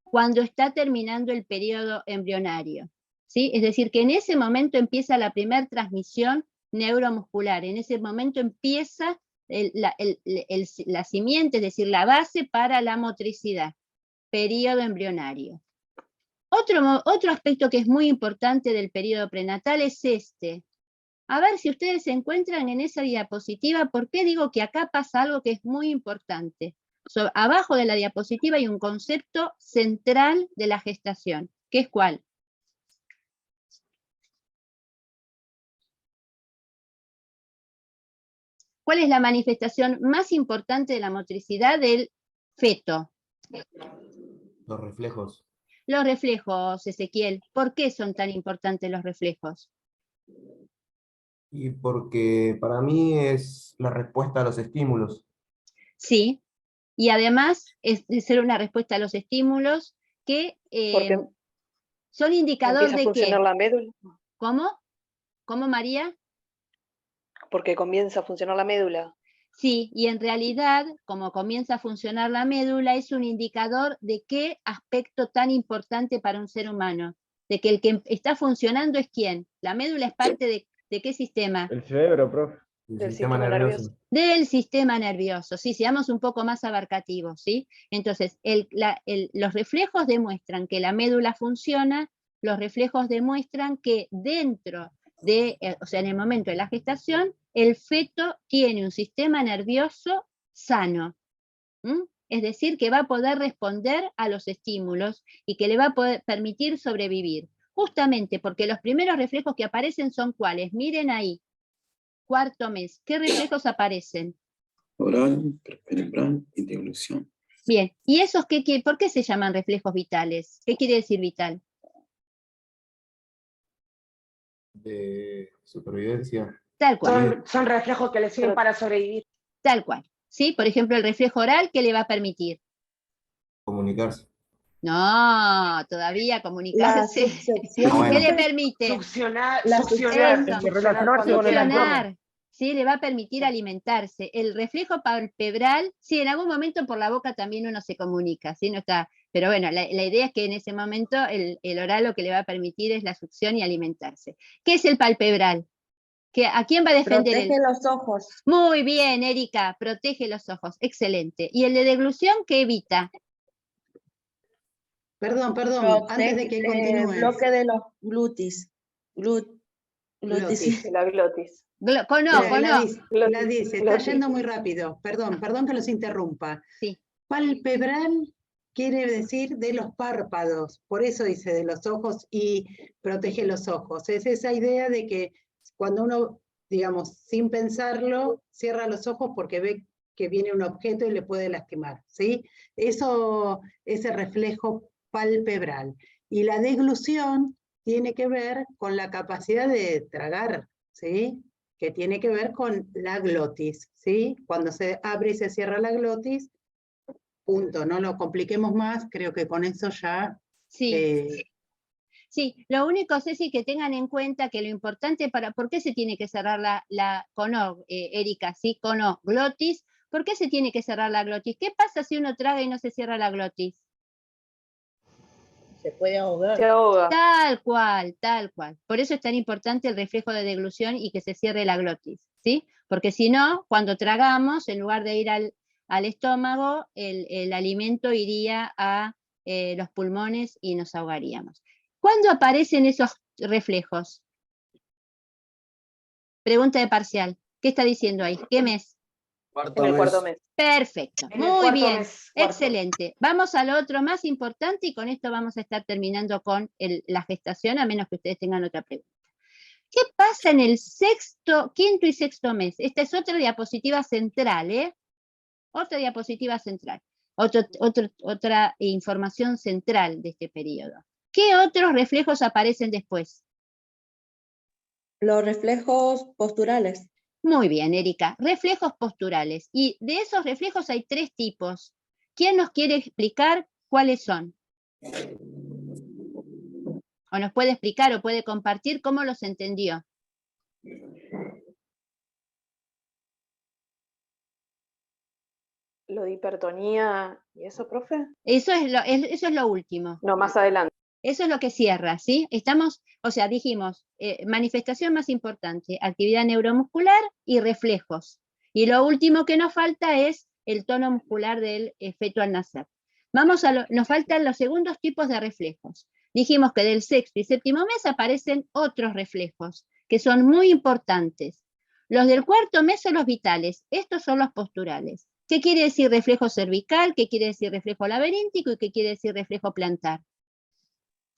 Cuando está terminando el periodo embrionario, ¿sí? Es decir, que en ese momento empieza la primera transmisión neuromuscular, en ese momento empieza la simiente, es decir, la base para la motricidad, periodo embrionario. Otro aspecto que es muy importante del periodo prenatal es este. A ver si ustedes se encuentran en esa diapositiva, ¿por qué digo que acá pasa algo que es muy importante? Abajo de la diapositiva hay un concepto central de la gestación, ¿que es cuál? ¿Cuál es la manifestación más importante de la motricidad del feto? Los reflejos. Los reflejos, Ezequiel. ¿Por qué son tan importantes los reflejos? Y porque para mí es la respuesta a los estímulos. Sí, Y además es ser una respuesta a los estímulos que Porque son indicadores empieza a de funcionar que... la médula. ¿Cómo? ¿Cómo, María? Porque comienza a funcionar la médula. Sí, y en realidad, como comienza a funcionar la médula, es un indicador de qué aspecto tan importante para un ser humano. De que el que está funcionando es quién. La médula es parte de qué sistema. El cerebro, profe. El Del sistema sistema nervioso. nervioso. Del sistema nervioso, sí, seamos un poco más abarcativos, ¿sí? Entonces, los reflejos demuestran que la médula funciona, los reflejos demuestran que dentro de, o sea, en el momento de la gestación, el feto tiene un sistema nervioso sano, ¿m? Es decir, que va a poder responder a los estímulos y que le va a poder permitir sobrevivir. Justamente porque los primeros reflejos que aparecen son ¿cuáles? Miren ahí. Cuarto mes. ¿Qué reflejos aparecen? Oral, preperebral y deglución. Bien. ¿Y esos por qué se llaman reflejos vitales? ¿Qué quiere decir vital? De supervivencia. Tal cual. Son reflejos que le sirven para sobrevivir. Tal cual. ¿Sí? Por ejemplo, el reflejo oral, ¿qué le va a permitir? Comunicarse. No, todavía La comunicarse. succión. ¿Qué le permite? Succionar, La succionar, Eso. succionar con el abdomen. Funcionar. ¿Sí? Le va a permitir alimentarse. El reflejo palpebral, sí, en algún momento por la boca también uno se comunica, ¿sí? No está, pero bueno, la idea es que en ese momento el oral lo que le va a permitir es la succión y alimentarse. ¿Qué es el palpebral? ¿A quién va a defender Protege los ojos. Muy bien, Erika, protege los ojos, excelente. ¿Y el de deglución qué evita? Perdón, antes de que continúes. Bloque de los glutis. Glotis. La glotis. Gladys, está yendo muy rápido. Perdón que los interrumpa. Sí. Palpebral quiere decir de los párpados, por eso dice de los ojos y protege los ojos. Es esa idea de que cuando uno, digamos, sin pensarlo, cierra los ojos porque ve que viene un objeto y le puede lastimar, ¿sí? Eso es el reflejo palpebral. Y la deglución tiene que ver con la capacidad de tragar, ¿sí? Que tiene que ver con la glotis, ¿sí? Cuando se abre y se cierra la glotis, punto, no lo compliquemos más, creo que con eso ya... Sí. Sí, lo único, Ceci, que tengan en cuenta que lo importante ¿por qué se tiene que cerrar la con O, Erika, sí, con O, glotis? ¿Por qué se tiene que cerrar la glotis? ¿Qué pasa si uno traga y no se cierra la glotis? Se puede ahogar. Se ahoga. Tal cual, tal cual. Por eso es tan importante el reflejo de deglución y que se cierre la glotis, ¿sí? Porque si no, cuando tragamos, en lugar de ir al estómago, el alimento iría a los pulmones y nos ahogaríamos. ¿Cuándo aparecen esos reflejos? Pregunta de parcial. ¿Qué está diciendo ahí? ¿Qué mes? En el cuarto mes. Perfecto, muy bien, excelente. Vamos al otro más importante y con esto vamos a estar terminando con la gestación, a menos que ustedes tengan otra pregunta. ¿Qué pasa en el quinto y sexto mes? Esta es otra diapositiva central, ¿eh? Otra diapositiva central, otra información central de este periodo. ¿Qué otros reflejos aparecen después? Los reflejos posturales. Muy bien, Erika. Reflejos posturales. Y de esos reflejos hay 3 tipos. ¿Quién nos quiere explicar cuáles son? O nos puede explicar o puede compartir cómo los entendió. Lo de hipertonía y eso, profe. Eso es lo último. No, más adelante. Eso es lo que cierra, ¿sí? Dijimos, manifestación más importante, actividad neuromuscular y reflejos. Y lo último que nos falta es el tono muscular del feto al nacer. Nos faltan los segundos tipos de reflejos. Dijimos que del sexto y séptimo mes aparecen otros reflejos, que son muy importantes. Los del cuarto mes son los vitales, estos son los posturales. ¿Qué quiere decir reflejo cervical? ¿Qué quiere decir reflejo laberíntico? ¿Y qué quiere decir reflejo plantar?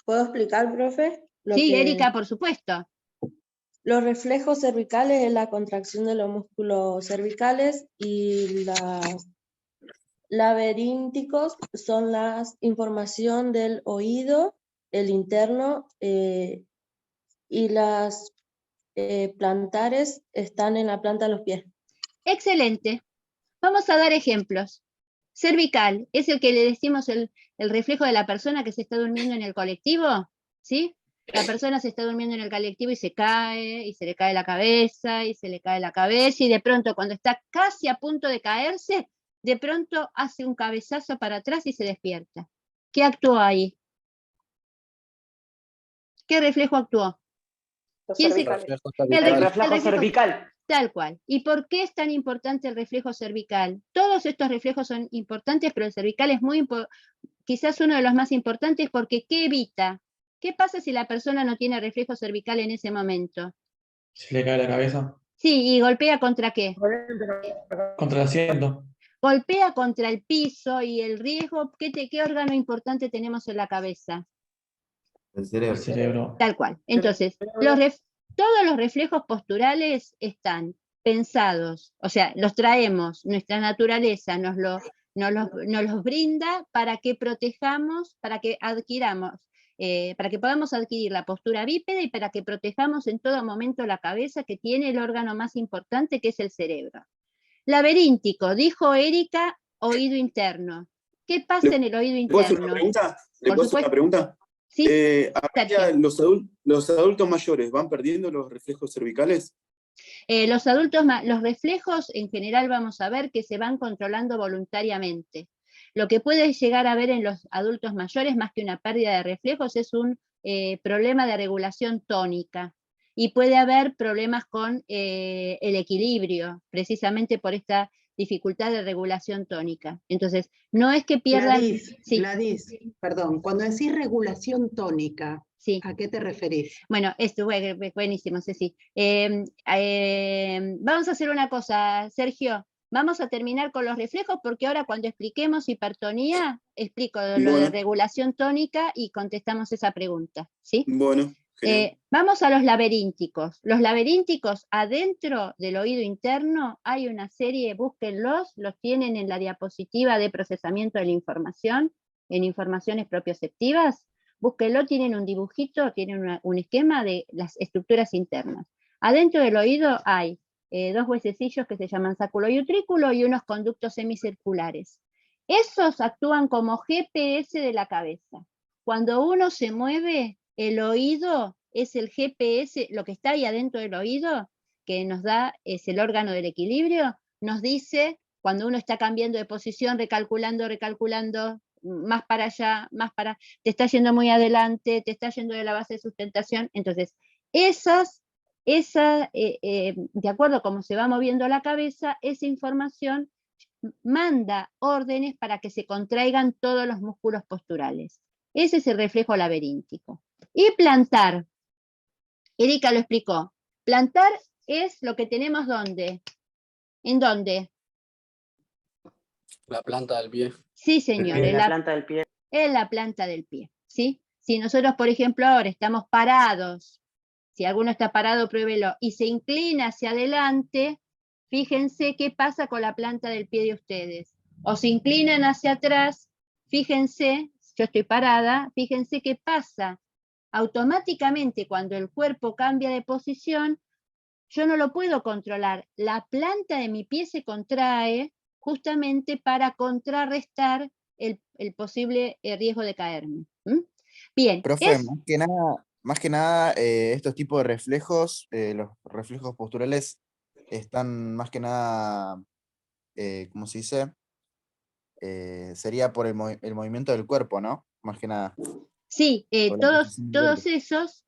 ¿Puedo explicar, profe? Sí, Erika, por supuesto. Los reflejos cervicales es la contracción de los músculos cervicales y los laberínticos son la información del oído, el interno, y las plantares están en la planta de los pies. Excelente. Vamos a dar ejemplos. Cervical, es el que le decimos el reflejo de la persona que se está durmiendo en el colectivo, ¿sí? La persona se está durmiendo en el colectivo y se cae, y se le cae la cabeza, y se le cae la cabeza, y de pronto cuando está casi a punto de caerse, de pronto hace un cabezazo para atrás y se despierta. ¿Qué actuó ahí? ¿Qué reflejo actuó? Los ¿Quién se- cervicales. El reflejo cervical. Tal cual. ¿Y por qué es tan importante el reflejo cervical? Todos estos reflejos son importantes, pero el cervical es quizás uno de los más importantes porque ¿qué evita? ¿Qué pasa si la persona no tiene reflejo cervical en ese momento? Se le cae la cabeza. Sí, ¿y golpea contra qué? Contra el asiento. Golpea contra el piso y el riesgo, ¿qué órgano importante tenemos en la cabeza? El cerebro. El cerebro. Tal cual. Entonces, todos los reflejos posturales están pensados, o sea, los traemos, nuestra naturaleza nos los brinda para que protejamos, para que adquiramos, para que podamos adquirir la postura bípeda y para que protejamos en todo momento la cabeza, que tiene el órgano más importante, que es el cerebro. Laberíntico, dijo Erika, oído interno. ¿Qué pasa en el oído ¿Le puedo hacer una interno? pregunta? ¿Le Por puedo hacer una supuesto. pregunta? Sí, Ahora los adultos mayores van perdiendo los reflejos cervicales. los reflejos en general vamos a ver que se van controlando voluntariamente. Lo que puede llegar a ver en los adultos mayores, más que una pérdida de reflejos, es un problema de regulación tónica. Y puede haber problemas con el equilibrio, precisamente por esta dificultad de regulación tónica. Entonces, no es que pierdan... Gladys, perdón, cuando decís regulación tónica, sí. ¿A qué te referís? Bueno, esto es buenísimo, Ceci. Vamos a hacer una cosa, Sergio. Vamos a terminar con los reflejos porque ahora cuando expliquemos hipertonía, explico lo de regulación tónica y contestamos esa pregunta, ¿sí? Bueno. Vamos a los laberínticos. Los laberínticos, adentro del oído interno hay una serie, búsquenlos, los tienen en la diapositiva de procesamiento de la información, en informaciones propioceptivas. Búsquenlo, tienen un dibujito, tienen un esquema de las estructuras internas. Adentro del oído hay dos huesecillos que se llaman sáculo y utrículo y unos conductos semicirculares. Esos actúan como GPS de la cabeza. Cuando uno se mueve, el oído es el GPS, lo que está ahí adentro del oído, que nos da, es el órgano del equilibrio, nos dice cuando uno está cambiando de posición, recalculando, más para allá, te está yendo muy adelante, te está yendo de la base de sustentación. Entonces, de acuerdo a cómo se va moviendo la cabeza, esa información manda órdenes para que se contraigan todos los músculos posturales. Ese es el reflejo laberíntico. Y plantar. Erika lo explicó. Plantar es lo que tenemos ¿dónde? ¿En dónde? La planta del pie. Sí, señor. En la planta del pie. En la planta del pie, ¿sí? Si nosotros, por ejemplo, ahora estamos parados, si alguno está parado, pruébelo, y se inclina hacia adelante, fíjense qué pasa con la planta del pie de ustedes. O se inclinan hacia atrás, fíjense, yo estoy parada, fíjense qué pasa. Automáticamente, cuando el cuerpo cambia de posición, yo no lo puedo controlar. La planta de mi pie se contrae justamente para contrarrestar el posible riesgo de caerme. Bien. Profe, más que nada estos tipos de reflejos, los reflejos posturales, están más que nada, ¿cómo se dice? Sería por el movimiento del cuerpo, ¿no? Más que nada. Sí, todos esos,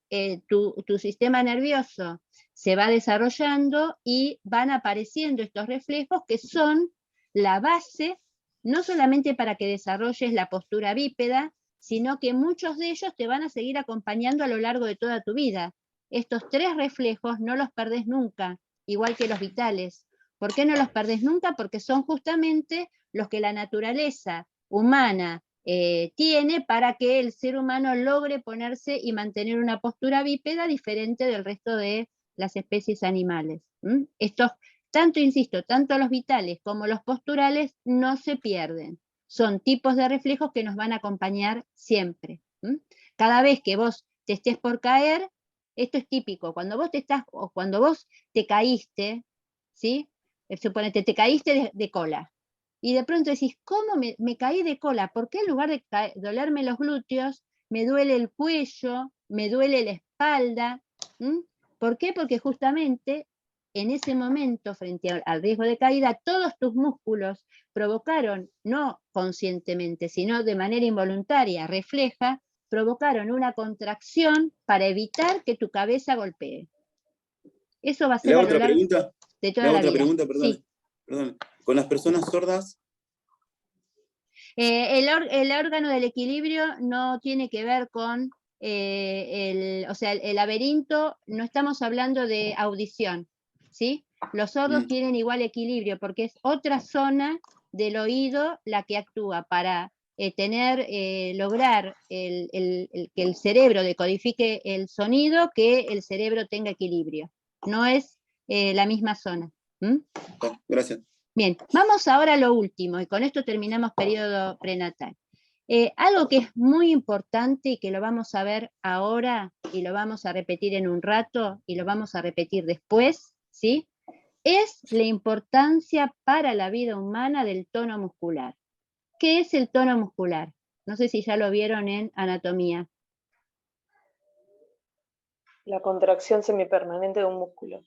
tu sistema nervioso se va desarrollando y van apareciendo estos reflejos que son la base, no solamente para que desarrolles la postura bípeda, sino que muchos de ellos te van a seguir acompañando a lo largo de toda tu vida. Estos 3 reflejos no los perdés nunca, igual que los vitales. ¿Por qué no los perdés nunca? Porque son justamente los que la naturaleza humana tiene para que el ser humano logre ponerse y mantener una postura bípeda diferente del resto de las especies animales. Estos, tanto los vitales como los posturales no se pierden. Son tipos de reflejos que nos van a acompañar siempre. Cada vez que vos te estés por caer, esto es típico, cuando vos te caíste, ¿sí? Suponete, te caíste de cola, Y de pronto decís, ¿cómo me caí de cola? ¿Por qué en lugar de dolerme los glúteos, me duele el cuello, me duele la espalda? ¿Por qué? Porque justamente en ese momento, frente al riesgo de caída, todos tus músculos provocaron, no conscientemente, sino de manera involuntaria, refleja, provocaron una contracción para evitar que tu cabeza golpee. Eso va a ser ¿Le a hago lo otra largo pregunta? de ¿Le toda hago la otra vida. pregunta? Perdón. Sí. Perdón. Con las personas sordas, El órgano del equilibrio no tiene que ver con, el laberinto, no estamos hablando de audición, ¿sí? Los sordos tienen igual equilibrio porque es otra zona del oído la que actúa para lograr que el cerebro decodifique el sonido, que el cerebro tenga equilibrio. No es la misma zona. gracias. Bien, vamos ahora a lo último, y con esto terminamos periodo prenatal. Algo que es muy importante y que lo vamos a ver ahora, y lo vamos a repetir en un rato, y lo vamos a repetir después, ¿sí? Es la importancia para la vida humana del tono muscular. ¿Qué es el tono muscular? No sé si ya lo vieron en anatomía. La contracción semipermanente de un músculo.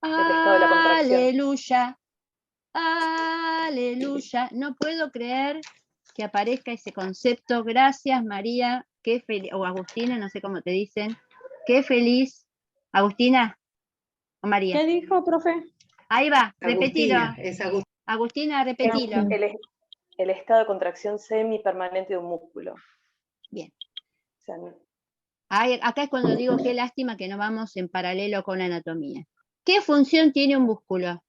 El estado de la contracción. Aleluya. Aleluya. No puedo creer que aparezca ese concepto. Gracias, María. Qué feliz. O Agustina, no sé cómo te dicen. Qué feliz. Agustina o María. ¿Qué dijo, profe? Ahí va, repetilo. Agustina, es Agustina. Agustina, repetilo. El estado de contracción semipermanente de un músculo. Bien. O sea, Acá es cuando digo qué lástima que no vamos en paralelo con la anatomía. ¿Qué función tiene un músculo?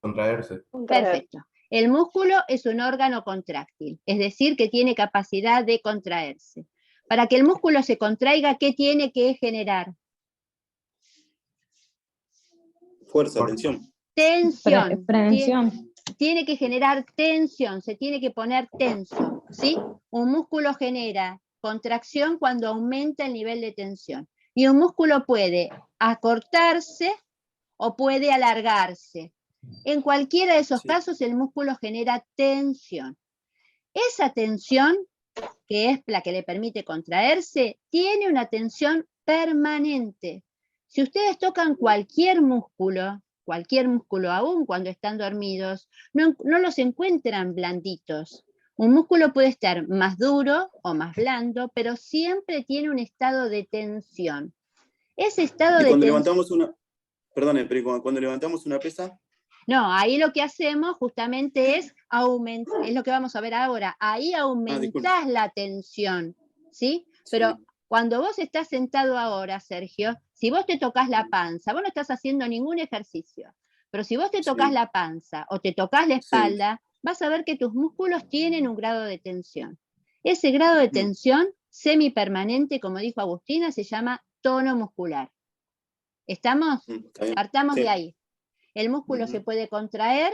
Contraerse. Perfecto. El músculo es un órgano contráctil, es decir, que tiene capacidad de contraerse. Para que el músculo se contraiga, ¿qué tiene que generar? Fuerza, tensión. Tensión. Prevención. Tiene que generar tensión, se tiene que poner tenso, ¿sí? Un músculo genera contracción cuando aumenta el nivel de tensión. Y un músculo puede acortarse o puede alargarse. En cualquiera de esos casos el músculo genera tensión. Esa tensión, que es la que le permite contraerse, tiene una tensión permanente. Si ustedes tocan cualquier músculo aún cuando están dormidos, no los encuentran blanditos. Un músculo puede estar más duro o más blando, pero siempre tiene un estado de tensión. Ese estado de cuando tensión... levantamos una... Perdón, pero cuando levantamos una pesa... No, ahí lo que hacemos justamente es aumentar, es lo que vamos a ver ahora, ahí aumentás la tensión, ¿sí? Pero cuando vos estás sentado ahora, Sergio, si vos te tocas la panza, vos no estás haciendo ningún ejercicio, pero si vos te tocas la panza o te tocas la espalda, vas a ver que tus músculos tienen un grado de tensión. Ese grado de tensión semipermanente, como dijo Agustina, se llama tono muscular. ¿Estamos? Partamos de ahí. El músculo se puede contraer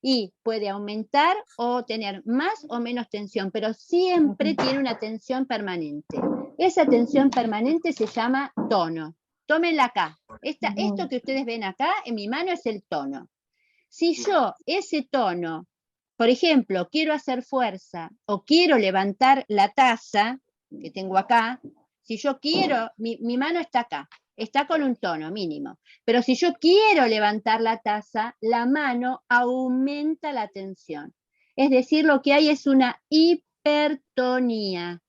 y puede aumentar o tener más o menos tensión, pero siempre tiene una tensión permanente. Esa tensión permanente se llama tono. Tómenla acá. Esto que ustedes ven acá, en mi mano, es el tono. Si yo ese tono, por ejemplo, quiero hacer fuerza o quiero levantar la taza que tengo acá, si yo quiero, mi mano está acá. Está con un tono mínimo. Pero si yo quiero levantar la taza, la mano aumenta la tensión. Es decir, lo que hay es una hipertonía.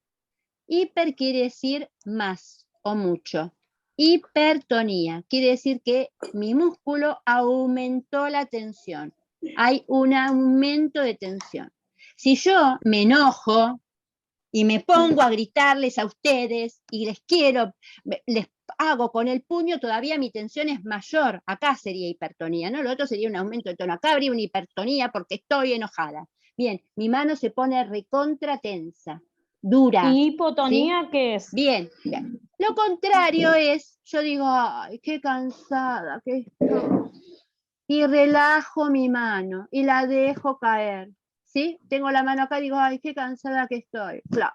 Hiper quiere decir más o mucho. Hipertonía quiere decir que mi músculo aumentó la tensión. Hay un aumento de tensión. Si yo me enojo y me pongo a gritarles a ustedes y les hago con el puño, todavía mi tensión es mayor. Acá sería hipertonía, ¿no? Lo otro sería un aumento de tono. Acá habría una hipertonía porque estoy enojada. Bien, mi mano se pone recontra tensa, dura. ¿Y hipotonía, ¿sí? ¿Qué es? Bien, bien. Lo contrario es, yo digo, ay, qué cansada que estoy. Y relajo mi mano y la dejo caer. ¿Sí? Tengo la mano acá y digo, ay, qué cansada que estoy. Claro,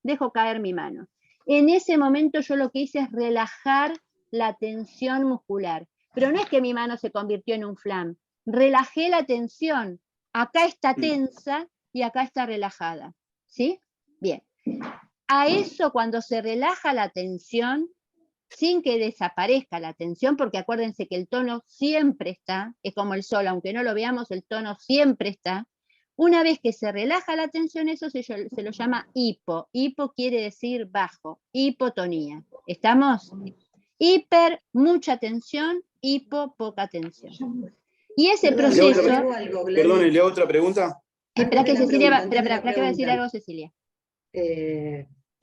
dejo caer mi mano. En ese momento yo lo que hice es relajar la tensión muscular. Pero no es que mi mano se convirtió en un flan. relajé la tensión. Acá está tensa y acá está relajada. ¿Sí? Bien. A eso, cuando se relaja la tensión, sin que desaparezca la tensión, porque acuérdense que el tono siempre está, es como el sol, aunque no lo veamos, el tono siempre está. Una vez que se relaja la tensión, eso se lo llama hipo. Hipo quiere decir bajo, hipotonía. ¿Estamos? Hiper, mucha tensión, hipo, poca tensión. Y ese proceso... Perdón, ¿le hago otra pregunta? Espera que Cecilia espera, que va a decir algo Cecilia.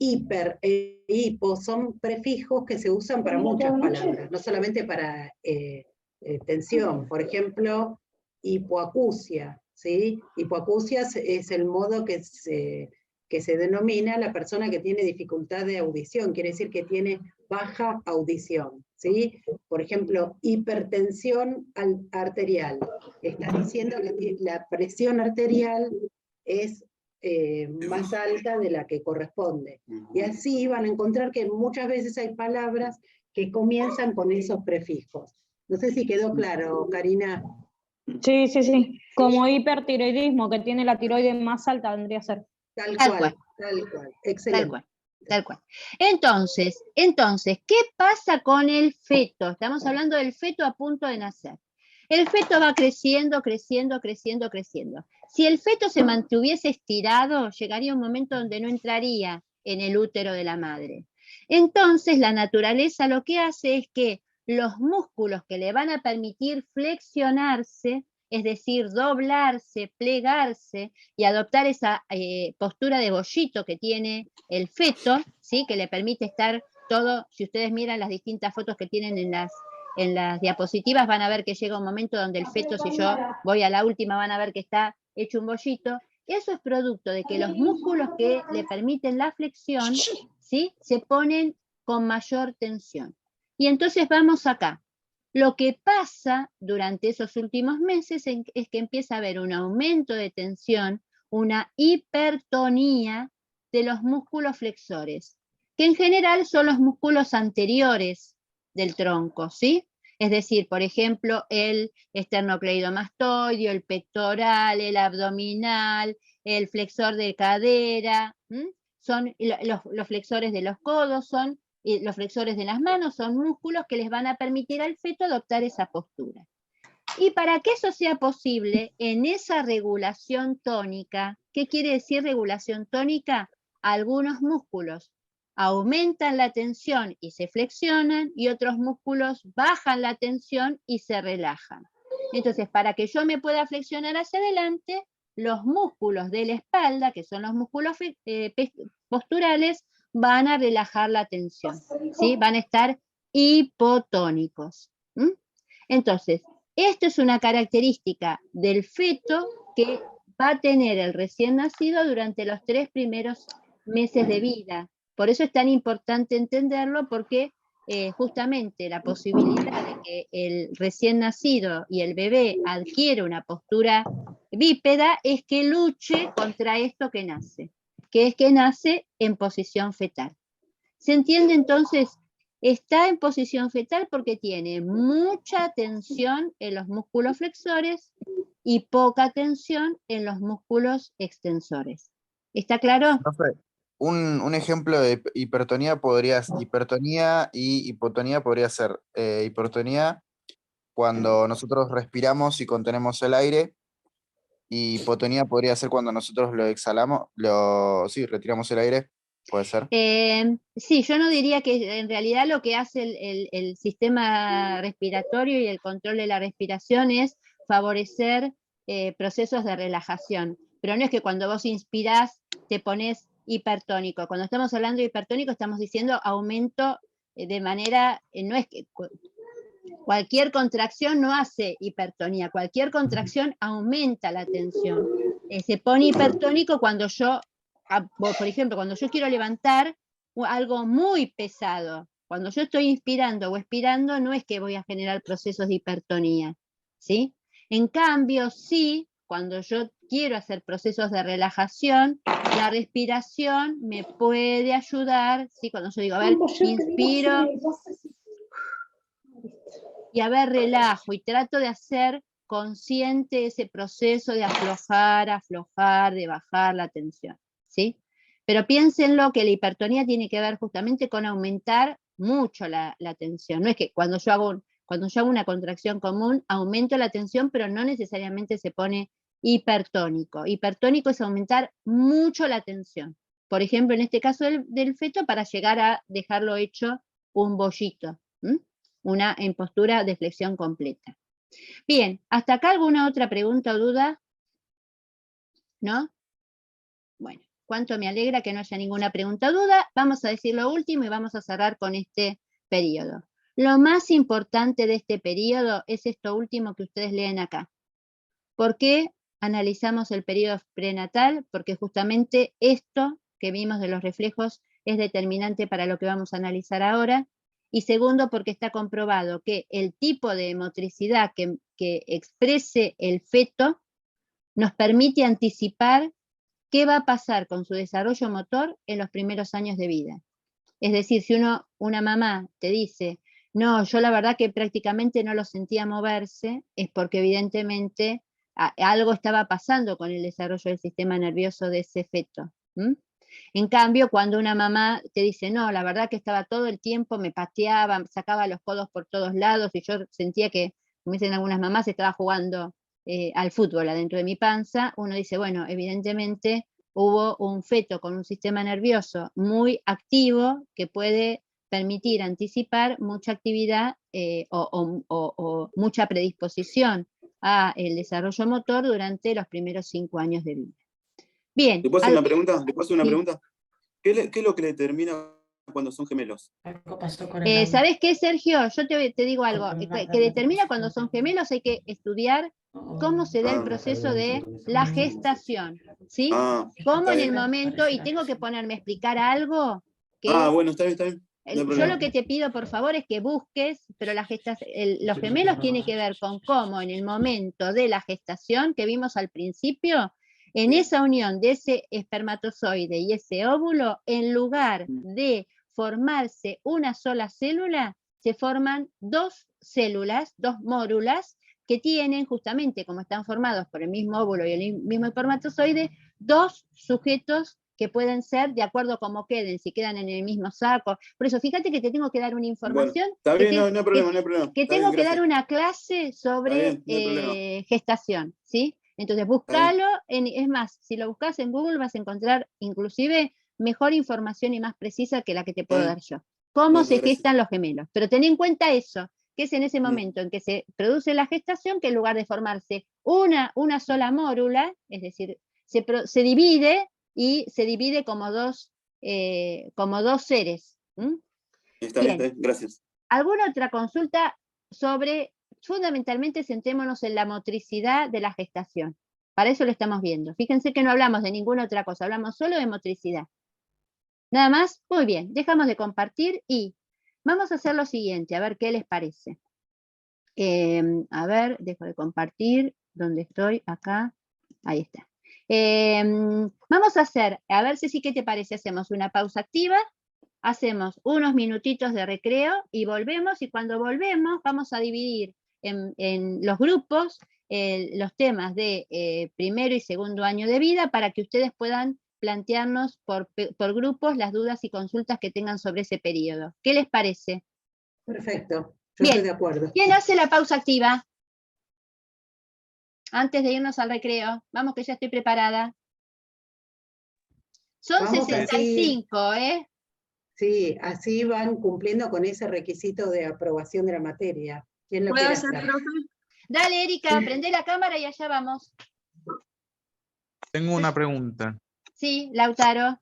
Hiper e hipo son prefijos que se usan para muchas palabras, no solamente para tensión. Por ejemplo, hipoacusia, ¿sí? Hipoacusia es el modo que se denomina la persona que tiene dificultad de audición, quiere decir que tiene baja audición, ¿sí? Por ejemplo, hipertensión arterial. Está diciendo que la presión arterial es más alta de la que corresponde. Y así van a encontrar que muchas veces hay palabras que comienzan con esos prefijos. No sé si quedó claro, Karina. Sí, sí, sí. Como hipertiroidismo, que tiene la tiroides más alta, vendría a ser. Tal cual. Excelente. Tal cual. Entonces, ¿qué pasa con el feto? Estamos hablando del feto a punto de nacer. El feto va creciendo, creciendo, creciendo, creciendo. Si el feto se mantuviese estirado, llegaría un momento donde no entraría en el útero de la madre. Entonces, la naturaleza lo que hace es que los músculos que le van a permitir flexionarse, es decir, doblarse, plegarse y adoptar esa postura de bollito que tiene el feto, ¿sí? Que le permite estar todo, si ustedes miran las distintas fotos que tienen en las diapositivas, van a ver que llega un momento donde el feto, si yo voy a la última, van a ver que está hecho un bollito. Eso es producto de que los músculos que le permiten la flexión, ¿sí? Se ponen con mayor tensión. Y entonces vamos acá. Lo que pasa durante esos últimos meses es que empieza a haber un aumento de tensión, una hipertonía de los músculos flexores, que en general son los músculos anteriores del tronco, ¿sí? Es decir, por ejemplo, el esternocleidomastoideo, el pectoral, el abdominal, el flexor de cadera, son los flexores de los codos, y los flexores de las manos, son músculos que les van a permitir al feto adoptar esa postura. Y para que eso sea posible, en esa regulación tónica, ¿qué quiere decir regulación tónica? Algunos músculos aumentan la tensión y se flexionan, y otros músculos bajan la tensión y se relajan. Entonces, para que yo me pueda flexionar hacia adelante, los músculos de la espalda, que son los músculos posturales, van a relajar la tensión, ¿sí? Van a estar hipotónicos. Entonces, esto es una característica del feto que va a tener el recién nacido durante los 3 primeros meses de vida. Por eso es tan importante entenderlo, porque justamente la posibilidad de que el recién nacido y el bebé adquiera una postura bípeda es que luche contra esto que nace, que es que nace en posición fetal. ¿Se entiende entonces? Está en posición fetal porque tiene mucha tensión en los músculos flexores y poca tensión en los músculos extensores. ¿Está claro? Un ejemplo de hipertonía y hipotonía podría ser hipertonía cuando nosotros respiramos y contenemos el aire, y hipotonía podría ser cuando nosotros lo exhalamos, retiramos el aire, puede ser. Sí, yo no diría que en realidad lo que hace el sistema respiratorio y el control de la respiración es favorecer procesos de relajación, pero no es que cuando vos inspirás te pones hipertónico. Cuando estamos hablando de hipertónico estamos diciendo aumento de manera, no es que cualquier contracción no hace hipertonía, cualquier contracción aumenta la tensión. Se pone hipertónico cuando yo, por ejemplo, cuando yo quiero levantar algo muy pesado, cuando yo estoy inspirando o expirando, no es que voy a generar procesos de hipertonía, ¿sí? En cambio, sí, cuando yo quiero hacer procesos de relajación, la respiración me puede ayudar, ¿sí? Cuando yo digo, a ver, inspiro y a ver, relajo, y trato de hacer consciente ese proceso de aflojar, de bajar la tensión, ¿sí? Pero piénsenlo que la hipertonía tiene que ver justamente con aumentar mucho la tensión. No es que cuando yo hago una contracción común, aumento la tensión, pero no necesariamente se pone hipertónico. Hipertónico es aumentar mucho la tensión. Por ejemplo, en este caso del feto, para llegar a dejarlo hecho un bollito, en postura de flexión completa. Bien, ¿hasta acá alguna otra pregunta o duda? ¿No? Bueno, cuánto me alegra que no haya ninguna pregunta o duda. Vamos a decir lo último y vamos a cerrar con este periodo. Lo más importante de este periodo es esto último que ustedes leen acá. ¿Por qué analizamos el periodo prenatal? Porque justamente esto que vimos de los reflejos es determinante para lo que vamos a analizar ahora. Y segundo, porque está comprobado que el tipo de motricidad que exprese el feto nos permite anticipar qué va a pasar con su desarrollo motor en los primeros años de vida. Es decir, si una mamá te dice, no, yo la verdad que prácticamente no lo sentía moverse, es porque evidentemente algo estaba pasando con el desarrollo del sistema nervioso de ese feto. En cambio, cuando una mamá te dice, no, la verdad que estaba todo el tiempo, me pateaba, sacaba los codos por todos lados y yo sentía que, como dicen algunas mamás, estaba jugando al fútbol adentro de mi panza, uno dice, bueno, evidentemente hubo un feto con un sistema nervioso muy activo que puede permitir anticipar mucha actividad o mucha predisposición a el desarrollo motor durante los primeros 5 años de vida. Bien. ¿Le puedo hacer una pregunta? ¿Qué es lo que le determina cuando son gemelos? ¿Sabés qué, Sergio? Yo te digo algo, que determina cuando son gemelos hay que estudiar cómo se da el proceso de la gestación, ¿sí? Cómo en el momento, y tengo que ponerme a explicar algo que... Bueno, está bien. No yo lo que te pido, por favor, es que busques, pero los gemelos tienen que ver con cómo en el momento de la gestación que vimos al principio, en esa unión de ese espermatozoide y ese óvulo, en lugar de formarse una sola célula, se forman 2 células, 2 mórulas, que tienen justamente, como están formados por el mismo óvulo y el mismo espermatozoide, 2 sujetos que pueden ser de acuerdo a cómo queden, si quedan en el mismo saco. Por eso, fíjate que te tengo que dar una información. Bueno, está bien, no hay problema. Que tengo que dar una clase sobre gestación, ¿sí? Entonces, búscalo, es más, si lo buscas en Google vas a encontrar inclusive mejor información y más precisa que la que te puedo dar yo. ¿Cómo se gestan los gemelos? Pero ten en cuenta eso, que es en ese momento en que se produce la gestación, que en lugar de formarse una sola mórula, es decir, se divide y se divide como dos seres. Está bien, gracias. ¿Alguna otra consulta sobre, fundamentalmente centrémonos en la motricidad de la gestación? Para eso lo estamos viendo. Fíjense que no hablamos de ninguna otra cosa, hablamos solo de motricidad. Nada más, muy bien, dejamos de compartir y vamos a hacer lo siguiente, a ver qué les parece. A ver, dejo de compartir, ¿dónde estoy? Acá, ahí está. Vamos a hacer, a ver Ceci, ¿qué te parece? Hacemos una pausa activa, hacemos unos minutitos de recreo y volvemos, y cuando volvemos vamos a dividir en los grupos los temas de primero y segundo año de vida para que ustedes puedan plantearnos por grupos las dudas y consultas que tengan sobre ese periodo. ¿Qué les parece? Perfecto, yo Bien. estoy de acuerdo. ¿Quién hace la pausa activa? Antes de irnos al recreo. Vamos que ya estoy preparada. Son Vamos 65, así, Sí, así van cumpliendo con ese requisito de aprobación de la materia. ¿Quién lo quiere hacer? Dale, Erika, prende la cámara y allá vamos. Tengo una pregunta. Sí, Lautaro.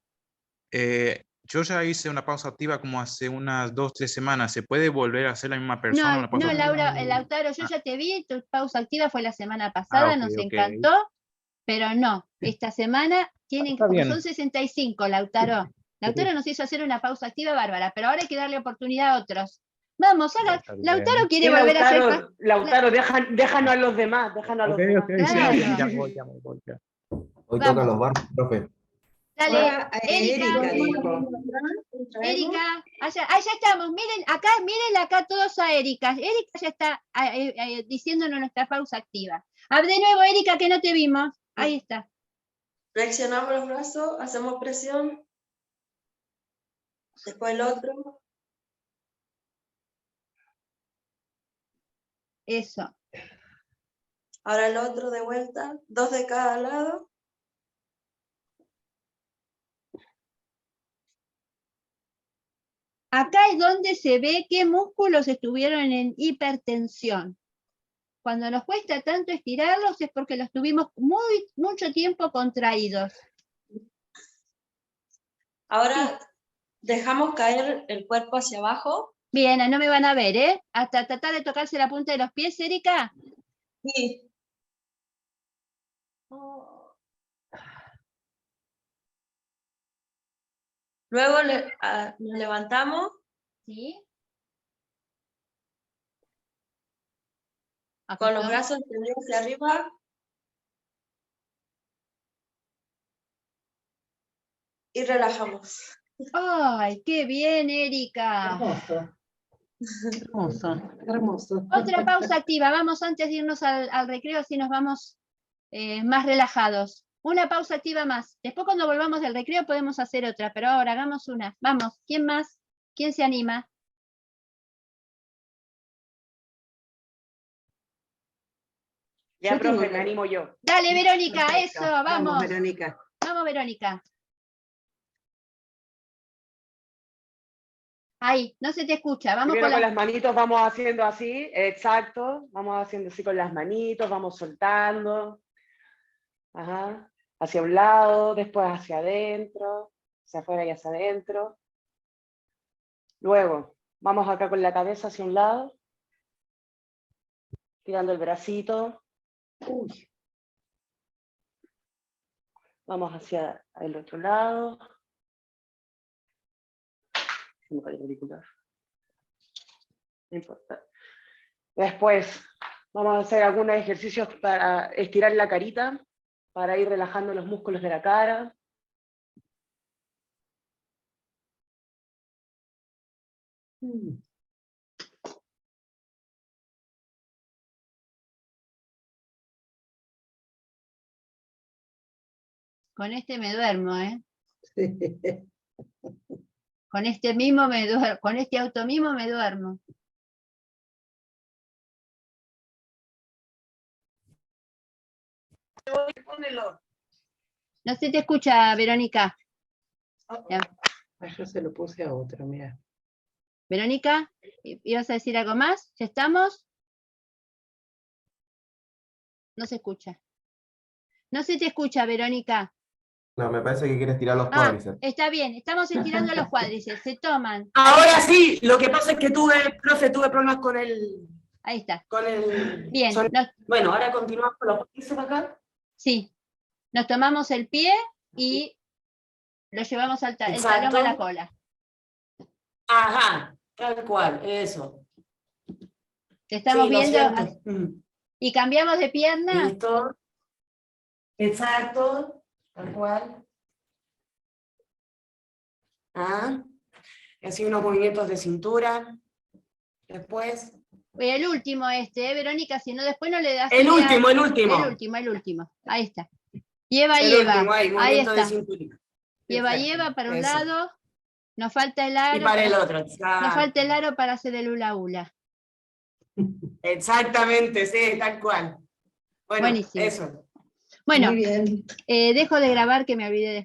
Yo ya hice una pausa activa como hace unas 2 o 3 semanas. ¿Se puede volver a hacer la misma persona? No, Lautaro, yo ya te vi, tu pausa activa fue la semana pasada, nos encantó, pero no, esta semana tienen, como son 65, Lautaro. Lautaro nos hizo hacer una pausa activa bárbara, pero ahora hay que darle oportunidad a otros. Vamos, haga. Lautaro quiere volver a hacer... Lautaro, déjanos a los demás, déjanos a los demás. Ya voy. Hoy tocan los barcos, profe. Dale, Erika. dijo. Erika, allá estamos, miren acá todos a Erika. Erika ya está diciéndonos nuestra pausa activa. De nuevo, Erika, que no te vimos. Ahí está. Flexionamos los brazos, hacemos presión. Después el otro. Eso. Ahora el otro de vuelta. 2 de cada lado. Acá es donde se ve qué músculos estuvieron en hipertensión. Cuando nos cuesta tanto estirarlos es porque los tuvimos mucho tiempo contraídos. Ahora dejamos caer el cuerpo hacia abajo. Bien, no me van a ver, ¿eh? Hasta tratar de tocarse la punta de los pies, Erika. Sí. Luego nos levantamos. Sí. Con los brazos extendidos hacia arriba. Y relajamos. ¡Ay, qué bien, Erika! Hermoso. Hermoso. Hermoso. Otra pausa activa. Vamos antes de irnos al recreo, así nos vamos más relajados. Una pausa activa más. Después cuando volvamos del recreo podemos hacer otra, pero ahora hagamos una. Vamos, ¿quién más? ¿Quién se anima? Ya, profe, me animo yo. Dale, Verónica, Perfecto. eso, vamos. Verónica. Vamos, Verónica. Ahí, no se te escucha. Vamos Primero con con las manitos vamos haciendo así, exacto. Vamos haciendo así con las manitos, vamos soltando. Ajá. Hacia un lado, después hacia adentro, hacia afuera y hacia adentro. Luego, vamos acá con la cabeza hacia un lado. Tirando el bracito. Uy. Vamos hacia el otro lado. No importa. Después vamos a hacer algunos ejercicios para estirar la carita, para ir relajando los músculos de la cara. Con este me duermo, ¿eh? Con este mimo me duermo, con este automimo me duermo. No se te escucha, Verónica. Ya. Yo se lo puse a otro, mira. Verónica, ¿ibas a decir algo más? ¿Ya estamos? No se escucha. No se te escucha, Verónica. No, me parece que quieres tirar los cuádriceps. Está bien, estamos estirando los cuádriceps, se toman. Ahora sí, lo que pasa es que tuve problemas con el... Ahí está. Con el... Bien. Bueno, ahora continuamos con los cuádriceps acá. Sí. Nos tomamos el pie y lo llevamos el talón a la cola. Ajá, tal cual, eso. Te estamos Sí, lo viendo. siento. Y cambiamos de pierna. Listo. Exacto, tal cual. Así unos movimientos de cintura. Después. El último Verónica, si no después no le das. El último. El último. Ahí está. Lleva. Ahí está. Lleva para un lado. Nos falta el aro. Y para el otro. Nos falta el aro para hacer el hula hula. Exactamente, sí, tal cual. Bueno, buenísimo. eso. Bueno, dejo de grabar que me olvidé de